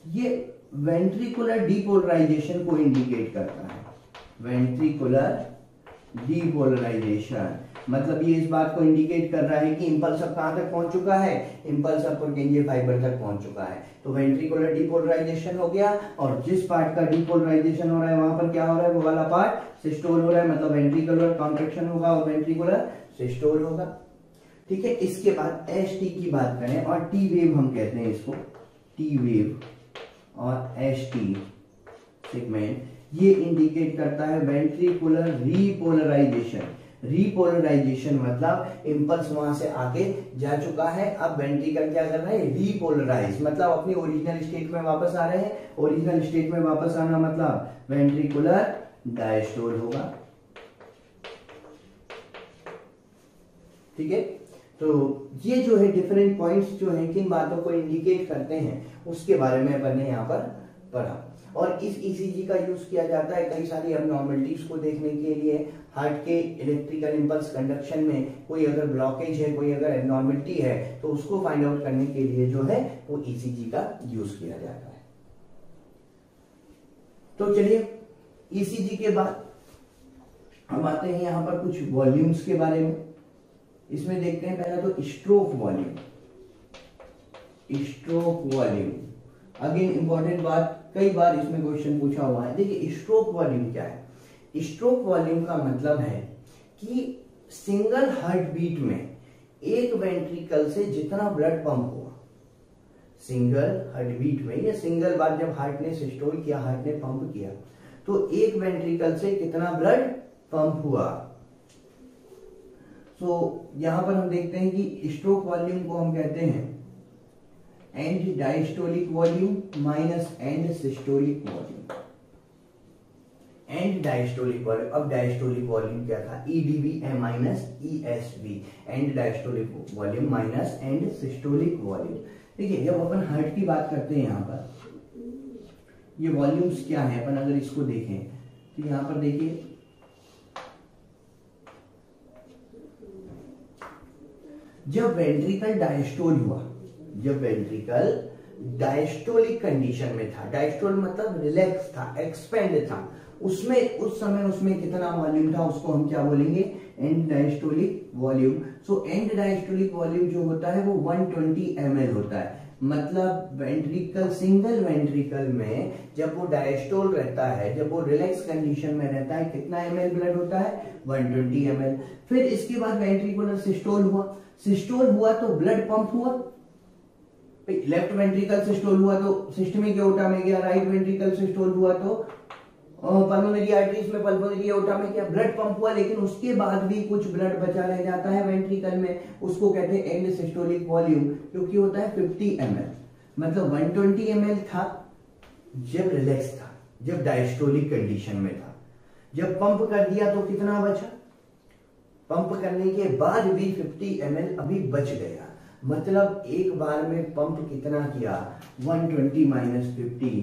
ये वेंट्रिकुलर डीपोलराइजेशन को इंडिकेट करता है, वेंट्रिकुलर डीपोलराइजेशन मतलब ये इस बात को इंडिकेट कर रहा है कि इंपल्स अब कहां तक पहुंच चुका है, इंपल्स अब पुर्किंजे फाइबर तक पहुंच चुका है। तो वेंट्रिकुलर डीपोलराइजेशन हो गया, और जिस पार्ट का डीपोलराइजेशन हो रहा है वहां पर क्या हो रहा है, वो वाला पार्ट सिस्टोल हो रहा है, मतलब वेंट्रिकुलर कॉन्ट्रैक्शन होगा और वेंट्रिकुलर सिस्टोल होगा, ठीक है। इसके बाद एस टी की बात करें, और टी वेव हम कहते हैं इसको, टी वेव और एस टी सेगमेंट, ये इंडिकेट करता है वेंट्रिकुलर रीपोलराइजेशन। रीपोलराइजेशन मतलब इंपल्स वहां से आके जा चुका है, अब वेंट्रिकल क्या कर रहा है, रीपोलराइज मतलब अपनी ओरिजिनल स्टेट में वापस आ रहे हैं। ओरिजिनल स्टेट में वापस आना मतलब वेंट्रिकुलर डायस्टोल होगा, ठीक है। तो ये जो है डिफरेंट पॉइंट्स जो है किन बातों को इंडिकेट करते हैं उसके बारे में अपन ने यहाँ पर पढ़ा। और इस ईसीजी का यूज किया जाता है कई सारी अबनॉर्मलिटीज को देखने के लिए। हार्ट के इलेक्ट्रिकल इंपल्स कंडक्शन में कोई अगर ब्लॉकेज है, कोई अगर एबनॉर्मलिटी है तो उसको फाइंड आउट करने के लिए जो है वो ईसीजी का यूज किया जाता है। तो चलिए ईसीजी के बाद हम आते हैं यहाँ पर कुछ वॉल्यूम्स के बारे में। इसमें देखते हैं पहला तो stroke volume. Stroke volume again important बात, कई बार इसमें क्वेश्चन पूछा हुआ है। देखिए स्ट्रोक वॉल्यूम क्या है, स्ट्रोक वॉल्यूम का मतलब है कि सिंगल हार्ट बीट में एक वेंट्रिकल से जितना ब्लड पंप हुआ, सिंगल हार्ट बीट में या सिंगल बार जब हार्ट ने सिस्टोल किया, हार्ट ने पंप किया, तो एक वेंट्रिकल से कितना ब्लड पंप हुआ। तो यहां पर हम देखते हैं कि स्ट्रोक वॉल्यूम को हम कहते हैं and diastolic volume minus and systolic volume. And diastolic volume. अब डायस्टोलिक वॉल्यूम क्या था, EdV minus ESV, and diastolic volume minus and systolic volume. देखिए जब अपन हार्ट की बात करते हैं, यहाँ पर ये वॉल्यूम्स क्या है, अपन अगर इसको देखें तो यहाँ पर देखिए जब वेंट्रिकल डायस्टोल हुआ, जब वेंट्रिकल डायस्टोलिक कंडीशन में था, डायस्टोल मतलब रिलैक्स था, एक्सपेंड था, उसमें उस समय उसमें कितना वॉल्यूम था उसको हम क्या बोलेंगे, and diastolic volume. So and diastolic volume जो होता है वो 120 ml होता है। मतलब वेंट्रिकल, सिंगल वेंट्रिकल में जब वो डायस्टोल रहता है, जब वो रिलैक्स कंडीशन में रहता है, कितना ml ब्लड होता है, 120 ml। फिर इसके बाद वेंट्रिकुलर सिस्टोल हुआ, सिस्टोल हुआ तो ब्लड पंप हुआ, लेफ्ट वेंट्रिकल सिस्टोल हुआ तो सिस्टमिक एओर्टा में गया, राइट वेंट्रिकल सिस्टोल हुआ तो पल्मोनरी आर्टरीज में, पल्मोनरी एओर्टा में क्या ब्लड पंप हुआ। लेकिन उसके बाद भी कुछ ब्लड बचा रह जाता है वेंट्रिकल में, उसको कहते हैं एंड सिस्टोलिक वॉल्यूम, क्योंकि होता है 50 ml। मतलब 120 ml था जब रिलैक्स था, जब डायस्टोलिक कंडीशन में था। जब पंप कर दिया तो कितना बचा, पंप करने के बाद भी 50 ml अभी बच गया। मतलब एक बार में पंप कितना किया, 120 माइनस 50,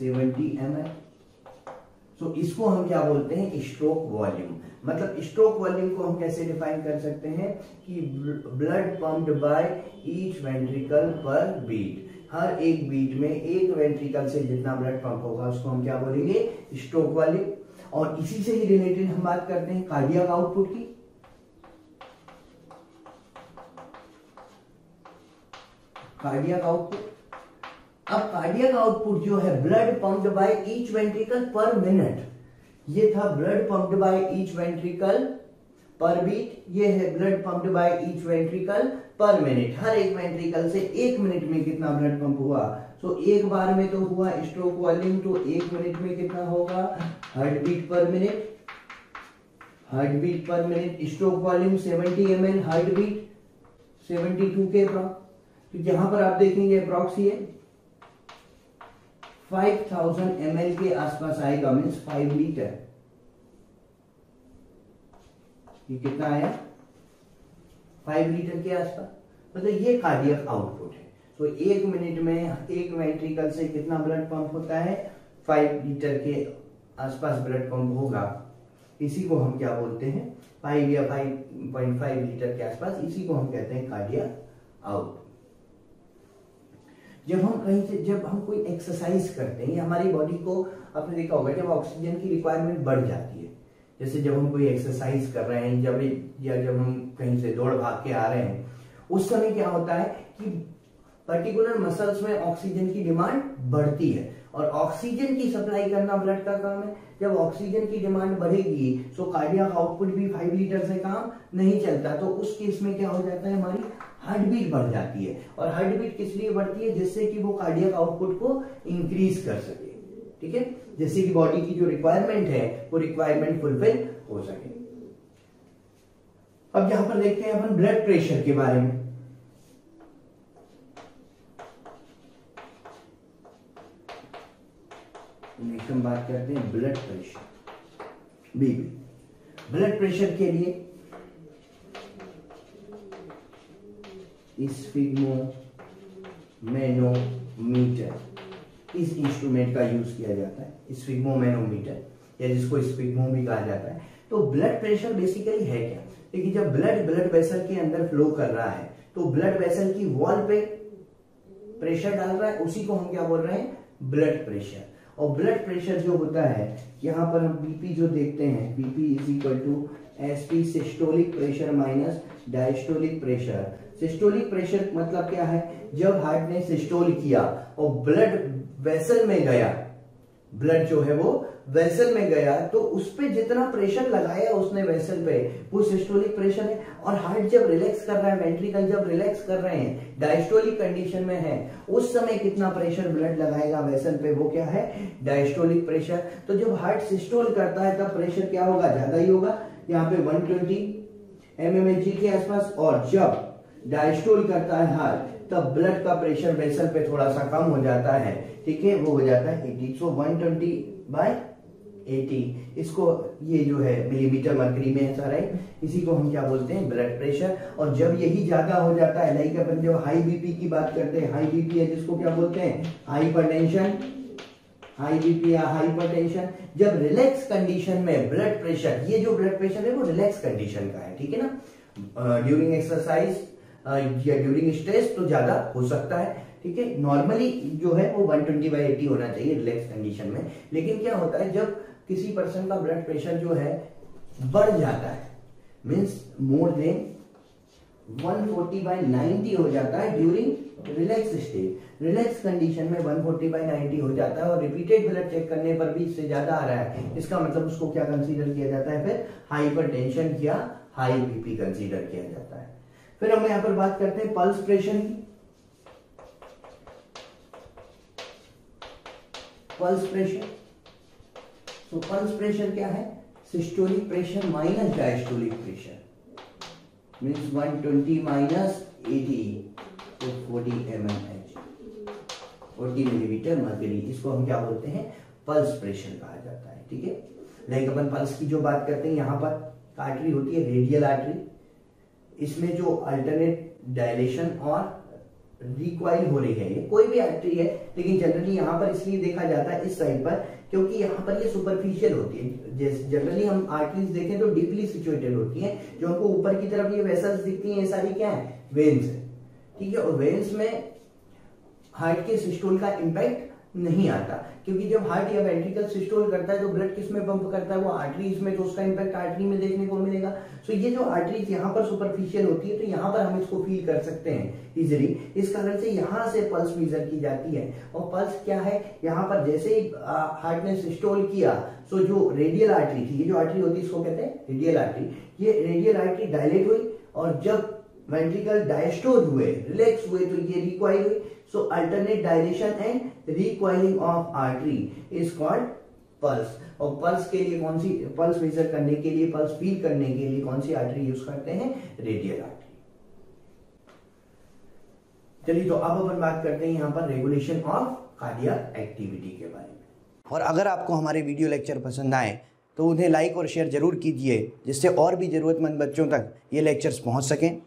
70 ml। तो इसको हम क्या बोलते हैं, स्ट्रोक वॉल्यूम। मतलब स्ट्रोक वॉल्यूम को हम कैसे डिफाइन कर सकते हैं कि blood pumped by each ventricle per beat, हर एक बीट में एक वेंट्रिकल से जितना ब्लड पंप होगा उसको हम क्या बोलेंगे, स्ट्रोक वॉल्यूम। और इसी से ही रिलेटेड हम बात करते हैं कार्डियक आउटपुट की। कार्डियक आउटपुट, अब कार्डियक आउटपुट जो है blood pumped by each ventricle per minute, ये था blood pumped by each ventricle per beat, ये है blood pumped by each ventricle per minute. हर एक वेंट्रिकल से एक मिनट में कितना ब्लड पंप हुआ। तो एक बार में तो हुआ स्ट्रोक वॉल्यूम, तो एक मिनट में कितना होगा, heart beat per minute, heart beat per minute. Stroke volume 70 ml, heart beat 72 के अप्रॉक्स। तो यहां पर आप देखेंगे अप्रॉक्स ये 5000 ml के आसपास आएगा, मीन्स 5 लीटर। ये कितना आया, 5 लीटर के आसपास। मतलब ये कार्डियक आउटपुट है। तो एक मिनट में एक वेंट्रिकल से कितना ब्लड पंप होता है, 5 लीटर के आसपास ब्लड पंप होगा। इसी को हम क्या बोलते हैं, 5 या 5.5 लीटर के आसपास, इसी को हम कहते हैं कार्डियक आउटपुट। जब हम कहीं से, जब हम कोई एक्सरसाइज करते हैं, हमारी बॉडी को, आपने देखा होगा जब ऑक्सीजन की रिक्वायरमेंट बढ़ जाती है, जैसे जब हम कोई एक्सरसाइज कर रहे हैं, जब हम कहीं से दौड़ भाग के आ रहे हैं, उस समय क्या होता है कि पर्टिकुलर मसल्स में ऑक्सीजन की डिमांड बढ़ती है, और ऑक्सीजन की सप्लाई करना ब्लड का काम है। जब ऑक्सीजन की डिमांड बढ़ेगी तो कार्डियक आउटपुट भी 5 लीटर से काम नहीं चलता। तो उस केस में क्या हो जाता है, हमारी हार्ट बीट बढ़ जाती है। और हार्ट बीट किस लिए बढ़ती है, जिससे कि वो कार्डियक आउटपुट को इंक्रीज कर सके। ठीक है, जैसे कि बॉडी की जो रिक्वायरमेंट है वो रिक्वायरमेंट फुलफिल हो सके। अब यहां पर देखते हैं अपन ब्लड प्रेशर के बारे में। नेक्स्ट हम बात करते हैं blood pressure, BP. Blood pressure के लिए स्फिग्मोमेनोमीटर, इस इंस्ट्रूमेंट का यूज किया जाता है, स्फिग्मोमेनोमीटर, या जिसको स्फिग्मो भी कहा जाता है। तो ब्लड प्रेशर बेसिकली है क्या, देखिए जब ब्लड वेसल के अंदर फ्लो कर रहा है तो ब्लड वेसल की वॉल पे प्रेशर डाल रहा है, उसी को हम क्या बोल रहे हैं, ब्लड प्रेशर। और ब्लड प्रेशर जो होता है, यहां पर हम बीपी जो देखते हैं, BP is equal to SP, systolic pressure minus diastolic pressure. Systolic pressure मतलब क्या है, जब हार्ट ने सिस्टोल किया और ब्लड वेसल में गया, ब्लड जो है वो वेसल में गया, तो उस पे जितना प्रेशर लगाया उसने वेसल पे, वो सिस्टोलिक प्रेशर है। और हार्ट जब रिलैक्स कर रहा है, वेंट्रिकल जब रिलैक्स कर रहे हैं, डायस्टोलिक कंडीशन में है, उस समय कितना प्रेशर ब्लड लगाएगा वेसल पे, वो क्या है, डायस्टोलिक प्रेशर। तो जब हार्ट सिस्टोल करता है तब प्रेशर क्या होगा, ज्यादा ही होगा, यहाँ पे 120 mmHg के आसपास। और जब डायस्टोल करता है हार्ट, तब ब्लड का प्रेशर वेसल पे थोड़ा सा कम हो जाता है, ठीक है, वो हो जाता है 80। सो 120/80 80, इसको ये जो है मिलीमीटर मरकरी में है सारा, इसी को हम क्या बोलते हैं, ब्लड प्रेशर। और जब यही ज्यादा हो जाता है, लाइक अपन जब हाई बीपी की बात करते हैं, हाई बीपी है जिसको क्या बोलते हैं, हाइपरटेंशन, हाई बीपी या हाइपरटेंशन। जब रिलैक्स कंडीशन में ब्लड प्रेशर, ये जो ब्लड प्रेशर है वो रिलैक्स कंडीशन का है, ठीक है ना, ड्यूरिंग एक्सरसाइज या ड्यूरिंग स्ट्रेस तो ज्यादा हो सकता है, ठीक है। नॉर्मली जो है वो 120/80 होना चाहिए रिलैक्स कंडीशन में। लेकिन क्या होता है जब किसी पर्सन का ब्लड प्रेशर जो है बढ़ जाता है, मींस मोर देन 140/90 हो जाता है during relax stage. Relax condition में 140/90 हो जाता है और रिपीटेड ब्लड चेक करने पर भी इससे ज्यादा आ रहा है, इसका मतलब उसको क्या कंसीडर किया जाता है, फिर हाइपरटेंशन या हाई बीपी कंसीडर किया जाता है। फिर हम यहां पर बात करते हैं पल्स प्रेशर की। पल्स प्रेशर, तो पल्स प्रेशर क्या है, systolic pressure minus diastolic pressure, means 120 minus 80 तो 40 mmHg, 40 मिलीमीटर मरकरी, इसको हम क्या बोलते हैं, पल्स प्रेशर कहा जाता है, ठीक है। लाइक अपन पल्स की जो बात करते हैं, यहाँ पर आर्टरी होती है रेडियल आर्टरी, इसमें जो अल्टरनेट डायलेशन और रिक्वाइल हो रही है, ये कोई भी आर्टरी है, लेकिन जनरली यहाँ पर इसलिए देखा जाता है इस साइड पर क्योंकि यहाँ पर ये सुपरफिशियल होती है। जैसे जनरली हम आर्टरीज देखें तो डीपली सिचुएटेड होती हैं, जो हमको ऊपर की तरफ ये वेसल्स दिखती हैं, ये सारी क्या है, वेन्स है, ठीक है। और वेन्स में हार्ट के सिस्टोल का इम्पैक्ट नहीं आता, क्योंकि जब हार्ट या वेंट्रिकल सिस्टोल करता है तो ब्लड किस में पंप करता है, वो आर्टरीज में, तो उसका इम्पैक्ट आर्टरी में देखने को मिलेगा। सो ये जो आर्टरीज यहाँ पर सुपरफिशियल होती है, तो यहाँ पर हम इसको फील कर सकते हैं इजिली, इस कारण से यहाँ से पल्स मेजर की जाती है। और पल्स क्या है, यहाँ पर जैसे ही हार्ट ने सिस्टोल किया, सो जो रेडियल आर्टरी थी, ये जो आर्टरी होती है इसको कहते हैं रेडियल आर्टरी, ये रेडियल आर्टरी डायलेट हुई, और जब वेंट्रिकल डायस्टोल हुए, रिलैक्स हुए, तो ये रिक्वाइल हुई। So alternate dilation and recoiling of artery is called pulse. और पल्स के लिए कौन सी, पल्स मेजर करने के लिए, पल्स फील करने के लिए कौन सी आर्टरी यूज करते हैं, रेडियल आर्टरी। चलिए, तो अब अपन बात करते हैं यहाँ पर रेगुलेशन ऑफ कार्डियक एक्टिविटी के बारे में। और अगर आपको हमारे वीडियो लेक्चर पसंद आए तो उन्हें लाइक और शेयर जरूर कीजिए, जिससे और भी ज़रूरतमंद बच्चों तक ये लेक्चर्स पहुँच सकें।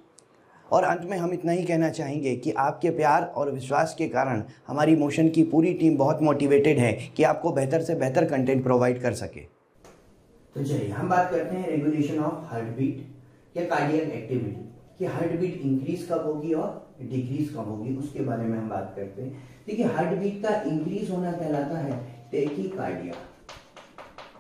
और अंत में हम इतना ही कहना चाहेंगे कि आपके प्यार और विश्वास के कारण हमारी मोशन की पूरी टीम बहुत मोटिवेटेड है कि आपको बेहतर से बेहतर कंटेंट प्रोवाइड कर सके। तो चलिए हम बात करते हैं रेगुलेशन ऑफ हार्ट बीट या कार्डियक एक्टिविटी, कि हार्ट बीट इंक्रीज कब होगी और डिक्रीज कब होगी, उसके बारे में हम बात करते हैं। देखिए, हार्ट बीट का इंक्रीज होना कहलाता है tachycardia.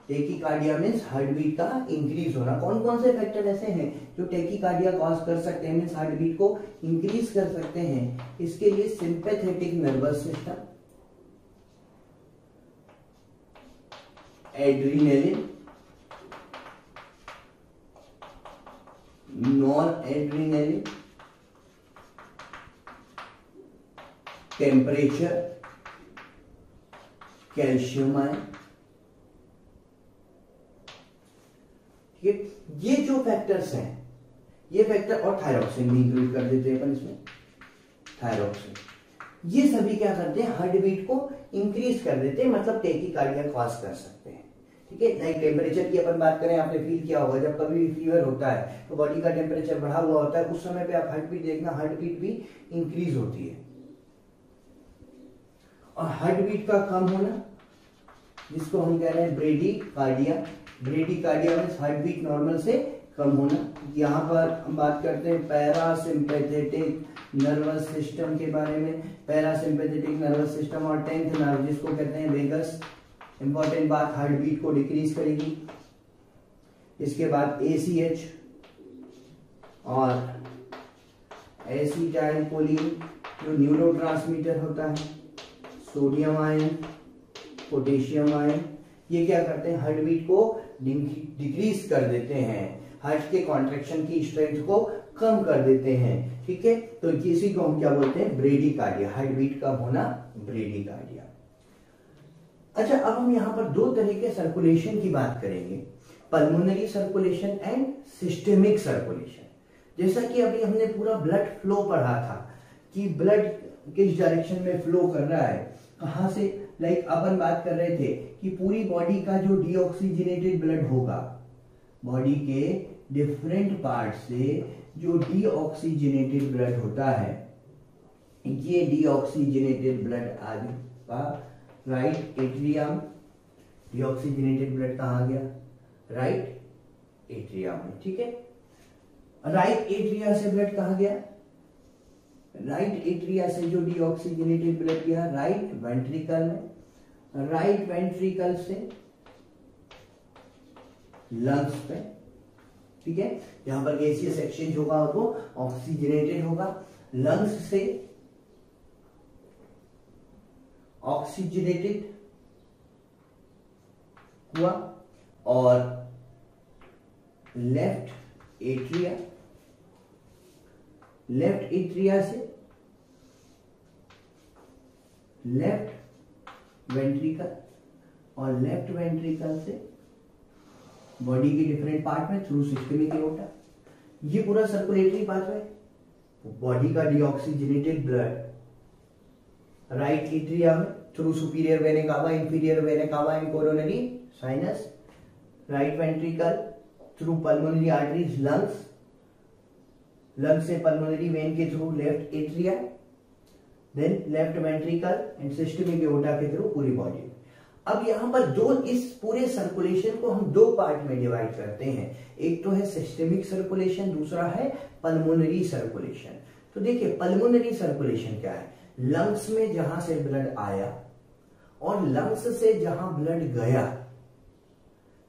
Tachycardia means heart beat का इंक्रीज होना। कौन कौन से फैक्टर ऐसे हैं जो टेकीकार्डिया कॉज कर सकते हैं, मींस हार्ट बीट को इंक्रीज कर सकते हैं? इसके लिए sympathetic nervous system, adrenaline, non adrenaline, temperature, calcium ion, ये जो फैक्टर्स हैं, ये फैक्टर, और थायरॉक्सिन भी इंक्लूड कर देते हैं अपन इसमें, थायरॉक्सिन, ये सभी क्या करते हैं, हार्ट बीट को इंक्रीज कर देते हैं, मतलब टेकीकार्डिया कॉज कर सकते हैं, ठीक है। लाइक टेम्परेचर की अपन बात करें, आपने फील किया होगा जब कभी भी फीवर होता है तो बॉडी का टेम्परेचर बढ़ा हुआ होता है, उस समय पे आप हार्ट बीट देखना, हार्ट बीट भी इंक्रीज होती है। और हार्ट बीट का कम होना, जिसको हम कह रहे हैं ब्रेडीकार्डिया। ब्रेडीकार्डिया में हार्ट बीट नॉर्मल से कम होना। यहाँ पर हम बात करते हैं पैरासिम्पैथेटिक नर्वस सिस्टम के बारे में। पैरासिम्पैथेटिक नर्वस सिस्टम और 10th नर्व, जिसको कहते हैं वेगस, इंपॉर्टेंट बात, हार्ट बीट को डिक्रीज करेगी। इसके बाद ACH और एसिटाइलकोलिन जो न्यूरोट्रांसमीटर होता है, सोडियम आयन, पोटेशियम आयन, ये क्या करते हैं, हार्ट बीट को डिक्रीज कर देते हैं, हार्ट के कॉन्ट्रैक्शन की स्ट्रेंथ को कम कर देते हैं, ठीक है। तो इसी को हम क्या बोलते हैं, ब्रेडीकार्डिया, हार्ट बीट कम होना, ब्रेडीकार्डिया। अच्छा, अब हम यहाँ पर दो तरह के सर्कुलेशन की बात करेंगे, pulmonary circulation and systemic circulation. जैसा कि अभी हमने पूरा ब्लड फ्लो पढ़ा था कि ब्लड किस डायरेक्शन में फ्लो कर रहा है, कहां से लाइक अपन बात कर रहे थे कि पूरी बॉडी का जो डीऑक्सीजनेटेड ब्लड होगा, बॉडी के डिफरेंट पार्ट से जो डीऑक्सीजनेटेड ब्लड होता है, ये डीऑक्सीजनेटेड ब्लड आपका राइट एट्रियम, डीऑक्सीजनेटेड ब्लड कहाँ गया, राइट एट्रियम में, ठीक है। राइट एट्रिया से ब्लड कहाँ गया, राइट एट्रिया से जो डीऑक्सीजनेटेड ब्लड गया राइट वेंट्रिकल में, राइट वेंट्रिकल से लंग्स पे, ठीक है। जहां पर गैसियस एक्सचेंज होगा वो ऑक्सीजनेटेड होगा, लंग्स से ऑक्सीजनेटेड हुआ और लेफ्ट एट्रिया से लेफ्ट वेंट्रिकल और लेफ्ट वेंट्रिकल से बॉडी के डिफरेंट पार्ट में थ्रू सिस्टमिक एओर्टा। ये पूरा सर्कुलेटरी पाथवे, बॉडी का डीऑक्सीजनेटेड ब्लड राइट एट्रिया में through superior vena cava, inferior vena cava and coronary sinus, right ventricle through pulmonary arteries lungs, lungs से pulmonary vein के through left atria, then left ventricle and systemic aorta के through पूरी body. अब यहां पर दो, इस पूरे सर्कुलेशन को हम दो पार्ट में डिवाइड करते हैं, एक तो है सिस्टमिक सर्कुलेशन, दूसरा है पल्मोनरी सर्कुलेशन। तो देखिए पल्मोनरी सर्कुलेशन क्या है, लंग्स में जहां से ब्लड आया और लंग्स से जहां ब्लड गया,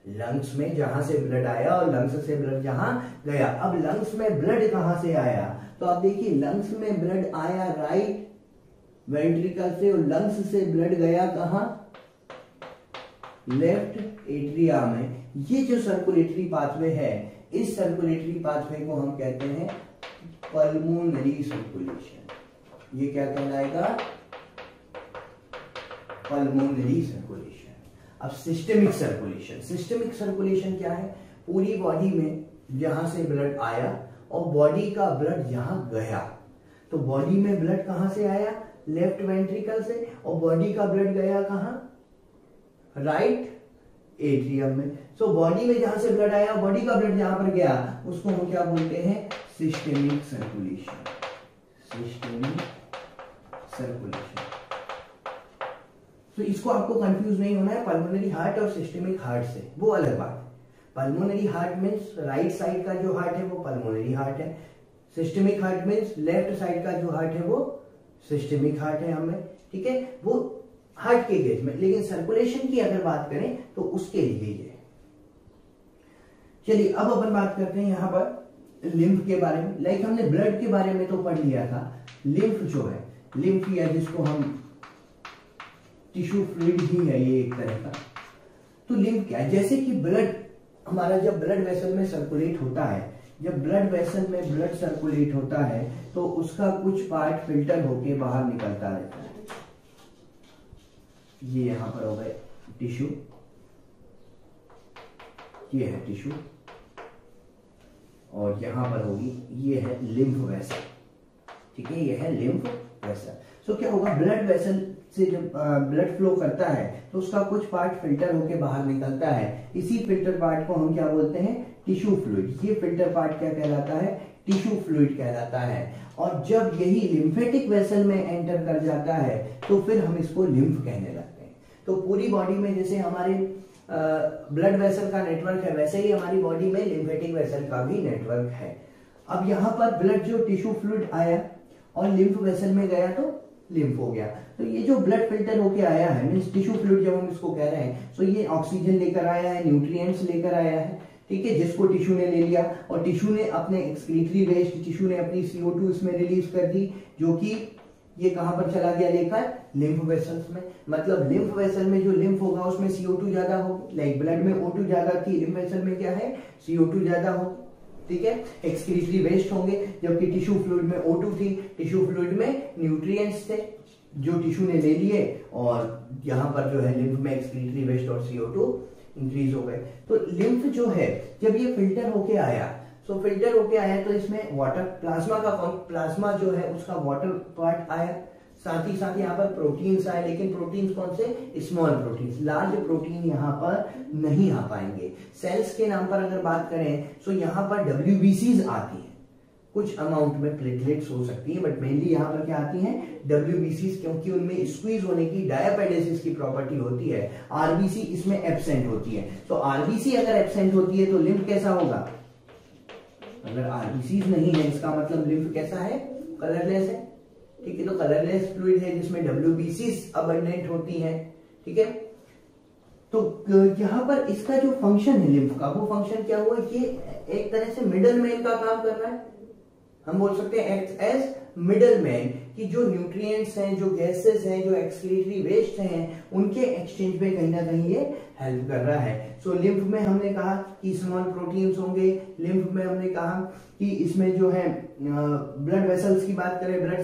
लंग्स में जहां से ब्लड आया और लंग्स से ब्लड जहां गया। अब लंग्स में ब्लड कहां से आया, तो आप देखिए लंग्स में ब्लड आया राइट वेंट्रिकल से और लंग्स से ब्लड गया कहां, लेफ्ट एट्रिया में। ये जो सर्कुलेटरी पाथवे है, इस सर्कुलेटरी पाथवे को हम कहते हैं पल्मोनरी सर्कुलेशन। ये क्या कहलाएगा, पल्मोनरी सर्कुलेशन। अब सिस्टमिक सर्कुलेशन, सिस्टमिक सर्कुलेशन क्या है, पूरी बॉडी में जहां से ब्लड आया और बॉडी का ब्लड जहां गया। तो बॉडी में ब्लड कहां से आया, लेफ्ट वेंट्रिकल से, और बॉडी का ब्लड गया कहां, राइट एट्रियम में। सो बॉडी में जहां से ब्लड आया, बॉडी का ब्लड जहां पर गया, उसको हम क्या बोलते हैं, सिस्टमिक सर्कुलेशन, सिस्टमिक सर्कुलेशन। तो इसको आपको कंफ्यूज नहीं होना है पल्मोनरी हार्ट और सिस्टमिक हार्ट से, वो अलग बात है। Pulmonary heart means right side का जो हार्ट है वो पल्मोनरी हार्ट है, systemic heart means left side का जो हार्ट है वो सिस्टमिक हार्ट है हमें, ठीक है, वो हार्ट के केस में। लेकिन सर्कुलेशन की अगर बात करें तो उसके लिए ये। चलिए अब अपन बात करते हैं यहां पर लिम्फ के बारे में। लाइक हमने ब्लड के बारे में तो पढ़ लिया था, लिम्फ जो है, लिम्फ या जिसको हम टिश्यू फ्लूइड ही है ये एक तरह का। तो लिम्फ क्या है, जैसे कि ब्लड हमारा जब ब्लड वेसल में सर्कुलेट होता है, जब ब्लड वेसल में ब्लड सर्कुलेट होता है तो उसका कुछ पार्ट फिल्टर होके बाहर निकलता रहता है। ये यहां पर हो गए टिश्यू, ये है टिश्यू, और यहां पर होगी ये है लिम्फ वेसल, ठीक है, ये है लिम्फ वेसल। सो क्या होगा, ब्लड वेसल से जब ब्लड फ्लो करता है तो उसका कुछ पार्ट फिल्टर होके बाहर निकलता है। इसी फिल्टर पार्ट को हम क्या बोलते हैं, टिश्यू फ्लूइड। ये फिल्टर पार्ट क्या कहलाता है, टिश्यू फ्लूइड कहलाता है। और जब यही लिम्फेटिक वेसल में एंटर कर जाता है तो फिर हम इसको लिम्फ कहने लगते हैं। तो पूरी बॉडी में जैसे हमारे ब्लड वेसल का नेटवर्क है, वैसे ही हमारी बॉडी में लिम्फेटिक वेसल का भी नेटवर्क है। अब यहाँ पर ब्लड जो टिश्यू फ्लूइड आया और लिम्फ वेसल में गया तो लिम्फ हो गया। तो ये जो ब्लड फिल्टर होके आया है, मींस टिश्यू फ्लूइड जब हम इसको कह रहे हैं, तो ये ऑक्सीजन लेकर आया है, न्यूट्रिएंट्स लेकर आया है, ठीक है, जिसको टिश्यू ने ले लिया और टिश्यू ने अपने एक्सक्रीटरी वेस्ट, टिश्यू ने अपनी CO2 इसमें रिलीज कर दी, जो कि ये कहां पर चला गया लेकर, लिम्फ वेसल्स में। मतलब लिम्फ वेसल में जो लिम्फ होगा उसमें CO2 ज्यादा होगी, लाइक ब्लड में O2 ज्यादा थी, लिम्फ वेसल में क्या है, CO2 ज्यादा होगी, ठीक है, एक्सक्रीटरी वेस्ट होंगे, जबकि टिश्यू फ्लूइड में O2 थी, टिश्यू फ्लूइड में न्यूट्रिएंट्स थे जो टिश्यू ने ले लिए, और यहाँ पर जो है लिम्फ में एक्सक्रीटरी वेस्ट और CO2 इंक्रीज हो गए। तो लिम्फ जो है जब ये फिल्टर होके आया, सो फिल्टर होके आया तो इसमें वाटर प्लाज्मा का, प्लाज्मा जो है उसका वाटर पार्ट आया, साथ ही साथ यहाँ पर प्रोटीन्स आए, लेकिन प्रोटीन्स कौन से? स्मॉल प्रोटीन्स, लार्ज प्रोटीन यहाँ पर नहीं आ पाएंगे। सेल्स के नाम पर अगर बात करें तो यहाँ पर WBCs आती है, कुछ अमाउंट में प्लेटलेट्स हो सकती है, बट मेनली यहाँ पर क्या आती हैं? WBCs, क्योंकि उनमें स्क्वीज होने की, डायपेडेसिस की प्रॉपर्टी होती है। RBC इसमें एब्सेंट होती है। तो RBC अगर एब्सेंट होती है तो लिम्फ कैसा होगा? अगर RBCs नहीं है इसका मतलब लिम्फ कैसा है? कलरलेस है। ठीक है, तो कलरलेस फ्लूइड है जिसमें WBCs अबंडेंट होती हैं। ठीक है, तो यहाँ पर इसका जो फंक्शन है लिम्फ का, वो फंक्शन क्या हुआ? ये एक तरह से मिडल मैन का काम कर रहा है। हम बोल सकते हैं एक्ट एज मिडल मैन, कि जो न्यूट्रिएंट्स हैं, जो गैसेस हैं, जो एक्सक्रीटरी वेस्ट हैं, उनके एक्सचेंज में कहीं ना कहीं ये हेल्प कर रहा है। सो लिम्फ में हमने कहा कि स्मॉल प्रोटीन्स होंगे। लिम्फ में हमने कहा कि इसमें जो है ब्लड वेसल्स की बात करें, ब्लड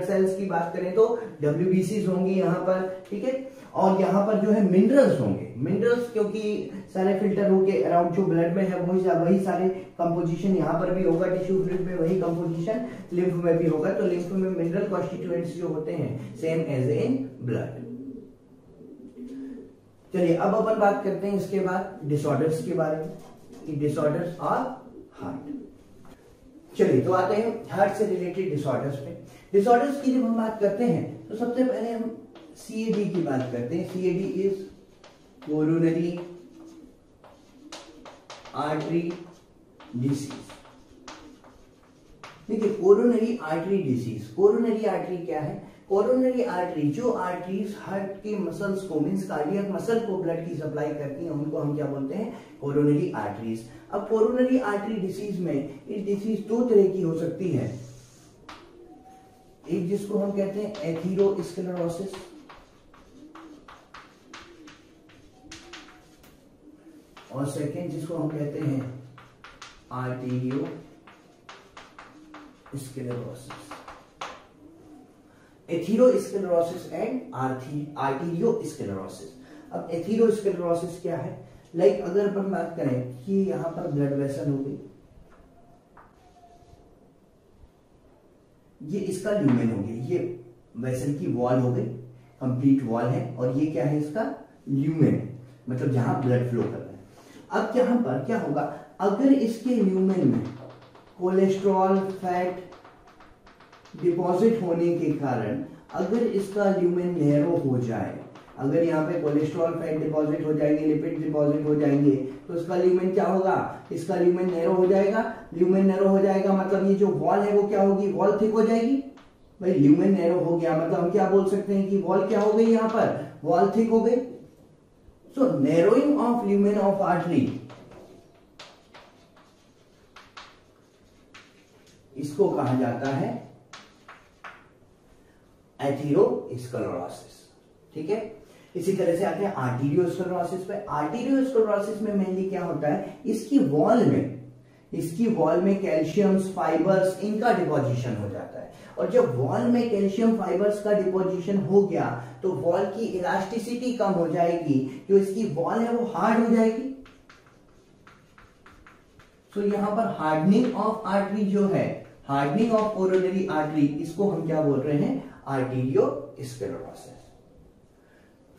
सेल्स की बात करें तो WBCs होंगी यहाँ पर। ठीक है, और यहाँ पर जो है मिनरल्स होंगे। मिनरल्स क्योंकि सारे फिल्टर होके अराउंड जो ब्लड में है वही सारे कंपोजिशन यहाँ पर भी होगा, टिश्यू फ्लूइड में वही कंपोजिशन लिम्फ में भी होगा। तो लिम्फ में मिनरल कॉन्स्टिट्यूएंट्स जो होते हैं सेम एज इन ब्लड। चलिए अब अपन बात करते हैं इसके बाद डिसऑर्डर्स के बारे में, कि डिसऑर्डर्स आर हार्ट। चलिए तो आते हैं हार्ट से रिलेटेड डिसऑर्डर्स पे। डिसऑर्डर्स की जब हम बात करते हैं तो सबसे पहले हम CAD की बात करते हैं। CAD is coronary artery disease. देखिए, coronary artery disease, coronary artery क्या है? कोरोनरी आर्टरी, जो आर्टरीज हार्ट के मसल्स को, मींस कार्डियक मसल को ब्लड की सप्लाई करती हैं, उनको हम क्या बोलते हैं? Coronary arteries. अब कोरोनरी आर्टरी डिसीज में ये डिसीज दो तरह की हो सकती है। एक जिसको हम कहते हैं एथीरोस्क्लेरोसिस, और सेकेंड जिसको हम कहते हैं आर्टेरियोस्क्लेरोसिस। Atherosclerosis and arteriosclerosis. अब एथीरोस्क्लेरोसिस क्या है? लाइक अगर अपन बात करें कि यहां पर ब्लड वेसल हो गई, ये इसका ल्यूमेन हो गया, ये वेसल की वॉल हो गई, कंप्लीट वॉल है, और ये क्या है? इसका ल्यूमेन, मतलब जहां ब्लड फ्लो कर रहा है। अब यहां पर क्या होगा? अगर इसके ल्यूमेन में कोलेस्ट्रॉल फैट डिपॉजिट होने के कारण अगर इसका ल्यूमेन नैरो हो जाए, अगर यहाँ पे कोलेस्ट्रॉल फैट डिपॉजिट हो जाएंगे, लिपिड डिपॉजिट हो जाएंगे, तो इसका ल्यूमेन क्या होगा? इसका ल्यूमेन नैरो हो जाएगा। ल्यूमेन नैरो हो जाएगा मतलब ये जो वॉल है वो क्या होगी? वॉल थिक हो जाएगी। भाई ल्यूमेन नैरो हो गया मतलब हम क्या बोल सकते हैं कि वॉल क्या हो गई? यहाँ पर वॉल थिक हो गई। So narrowing of lumen of artery, इसको कहा जाता है एथीरोस्क्लेरोसिस। ठीक है, इसी तरह से आते हैं आर्टेरियोस्क्लेरोसिस पे। आर्टेरियोस्क्लेरोसिस में मेनली क्या होता है? इसकी वॉल में कैल्शियम्स, फाइबर्स, इनका डिपोजिशन हो जाता है। और जब वॉल में कैल्शियम फाइबर्स का डिपोजिशन हो गया तो वॉल की इलास्टिसिटी कम हो जाएगी, जो इसकी वॉल है वो हार्ड हो जाएगी। तो यहां पर हार्डनिंग ऑफ आर्टरी जो है, हार्डनिंग ऑफ कोरोनरी आर्टरी, इसको हम क्या बोल रहे हैं? आर्टेरियोस्क्लेरोसिस।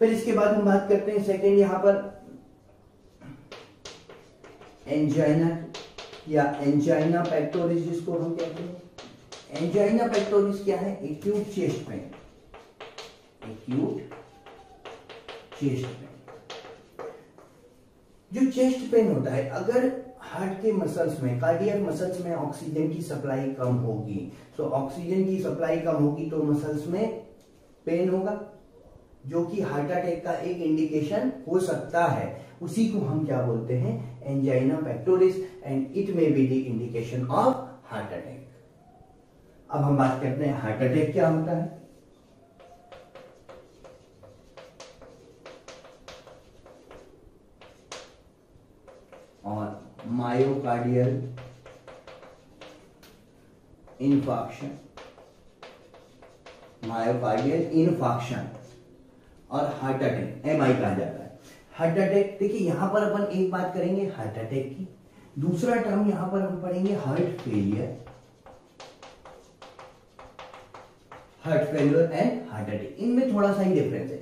फिर इसके बाद हम बात करते हैं सेकेंड यहां पर एंजाइना या एंजाइना पेक्टोरिस, जिसको हम कहते हैं। एंजाइना पेक्टोरिस क्या है? Acute chest pain, acute chest pain. जो चेस्ट पेन होता है, अगर हार्ट के मसल्स में, कार्डियक मसल्स में ऑक्सीजन की सप्लाई कम होगी, तो ऑक्सीजन की सप्लाई कम होगी तो मसल्स में पेन होगा, जो कि हार्ट अटैक का एक इंडिकेशन हो सकता है। उसी को हम क्या बोलते हैं? Angina pectoris, and it may be the indication of heart attack. अब हम बात करते हैं हार्ट अटैक क्या होता है। और मायोकार्डियल इन्फार्क्शन, मायोकार्डियल इन्फार्क्शन और हार्ट अटैक, MI कहा जाता है। हार्ट अटैक, देखिए यहां पर अपन एक बात करेंगे हार्ट अटैक की, दूसरा टर्म यहां पर हम पढ़ेंगे heart failure. Heart failure and heart attack, इनमें थोड़ा सा ही डिफरेंस है।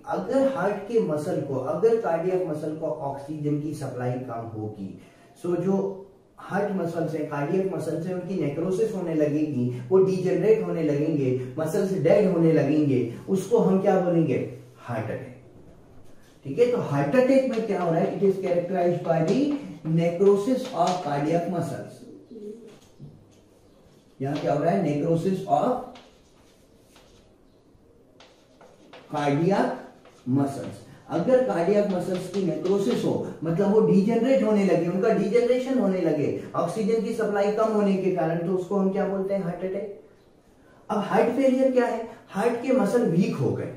अगर हार्ट के मसल को, अगर कार्डियक मसल को ऑक्सीजन की सप्लाई कम होगी, सो जो हार्ट मसल्स है, कार्डियक मसल्स है, उनकी नेक्रोसिस होने लगेगी, वो डीजनरेट होने लगेंगे, मसल्स डेड होने लगेंगे, उसको हम क्या बोलेंगे? Heart attack. ठीक है, तो हार्ट अटैक में क्या हो रहा है? It is characterised by the necrosis of cardiac muscles. यहां क्या हो रहा है? Necrosis of cardiac muscles. अगर कार्डियक मसल्स की नेक्रोसिस हो, मतलब वो डीजनरेट होने लगे, उनका डीजनरेशन होने लगे ऑक्सीजन की सप्लाई कम होने के कारण, तो उसको हम क्या बोलते हैं? Heart attack. अब हार्ट फेलियर क्या है? हार्ट के मसल वीक हो गए,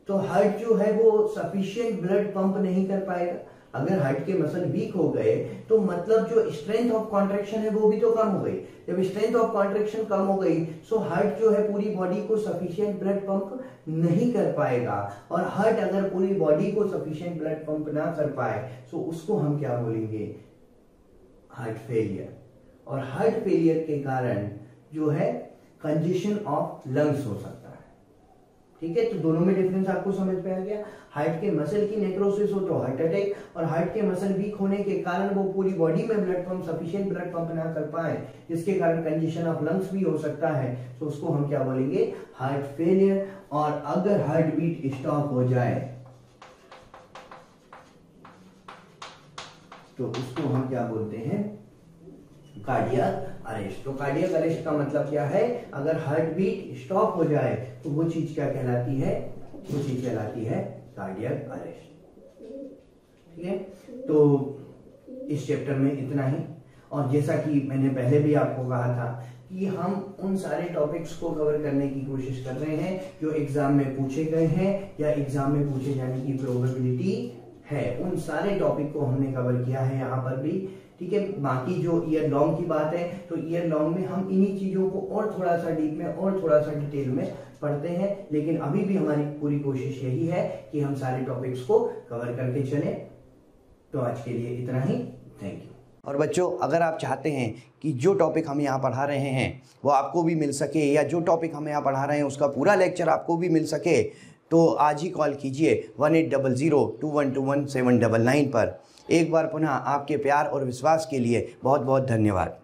तो हार्ट जो है वो सफिशिएंट ब्लड पंप नहीं कर पाएगा। अगर हार्ट के मसल वीक हो गए तो मतलब जो स्ट्रेंथ ऑफ कॉन्ट्रैक्शन है वो भी तो कम हो गई। जब स्ट्रेंथ ऑफ कॉन्ट्रैक्शन कम हो गई, सो हार्ट जो है पूरी बॉडी को सफिशिएंट ब्लड पंप नहीं कर पाएगा, और हार्ट अगर पूरी बॉडी को सफिशिएंट ब्लड पंप ना कर पाए, सो उसको हम क्या बोलेंगे? Heart failure. और हार्ट फेलियर के कारण जो है कंजेशन ऑफ लंग्स हो सकता है। ठीक है, तो दोनों में डिफरेंस आपको समझ में आ गया। हार्ट के मसल की नेक्रोसिस हो तो हार्ट अटैक, और हार्ट के मसल वीक होने के कारण वो पूरी बॉडी में blood pump, sufficient blood pump ना कर पाए, जिसके कारण कंजेशन ऑफ लंग्स भी हो सकता है, तो उसको हम क्या बोलेंगे? Heart failure. और अगर हार्ट बीट स्टॉप हो जाए तो उसको हम क्या बोलते हैं? Cardiac arrest. तो कार्डियक अरेस्ट का मतलब क्या है? अगर हार्ट बीट स्टॉप हो जाए तो वो चीज क्या कहलाती है? वो चीज कहलाती है कार्डियक अरेस्ट। ठीक है, तो इस चैप्टर में इतना ही। और जैसा कि मैंने पहले भी आपको कहा था कि हम उन सारे टॉपिक्स को कवर करने की कोशिश कर रहे हैं जो एग्जाम में पूछे गए हैं या एग्जाम में पूछे जाने की प्रोबेबिलिटी है। उन सारे टॉपिक को हमने कवर किया है यहाँ पर भी। ठीक है, बाकी जो ईयर लॉन्ग की बात है, तो ईयर लॉन्ग में हम इन्हीं चीजों को और थोड़ा सा डीप में और थोड़ा सा डिटेल में पढ़ते हैं, लेकिन अभी भी हमारी पूरी कोशिश यही है कि हम सारे टॉपिक्स को कवर करके चलें। तो आज के लिए इतना ही, थैंक यू। और बच्चों, अगर आप चाहते हैं कि जो टॉपिक हम यहाँ पढ़ा रहे हैं वो आपको भी मिल सके, या जो टॉपिक हम यहाँ पढ़ा रहे हैं उसका पूरा लेक्चर आपको भी मिल सके, तो आज ही कॉल कीजिए 18002121 799 पर। एक बार पुनः आपके प्यार और विश्वास के लिए बहुत बहुत धन्यवाद।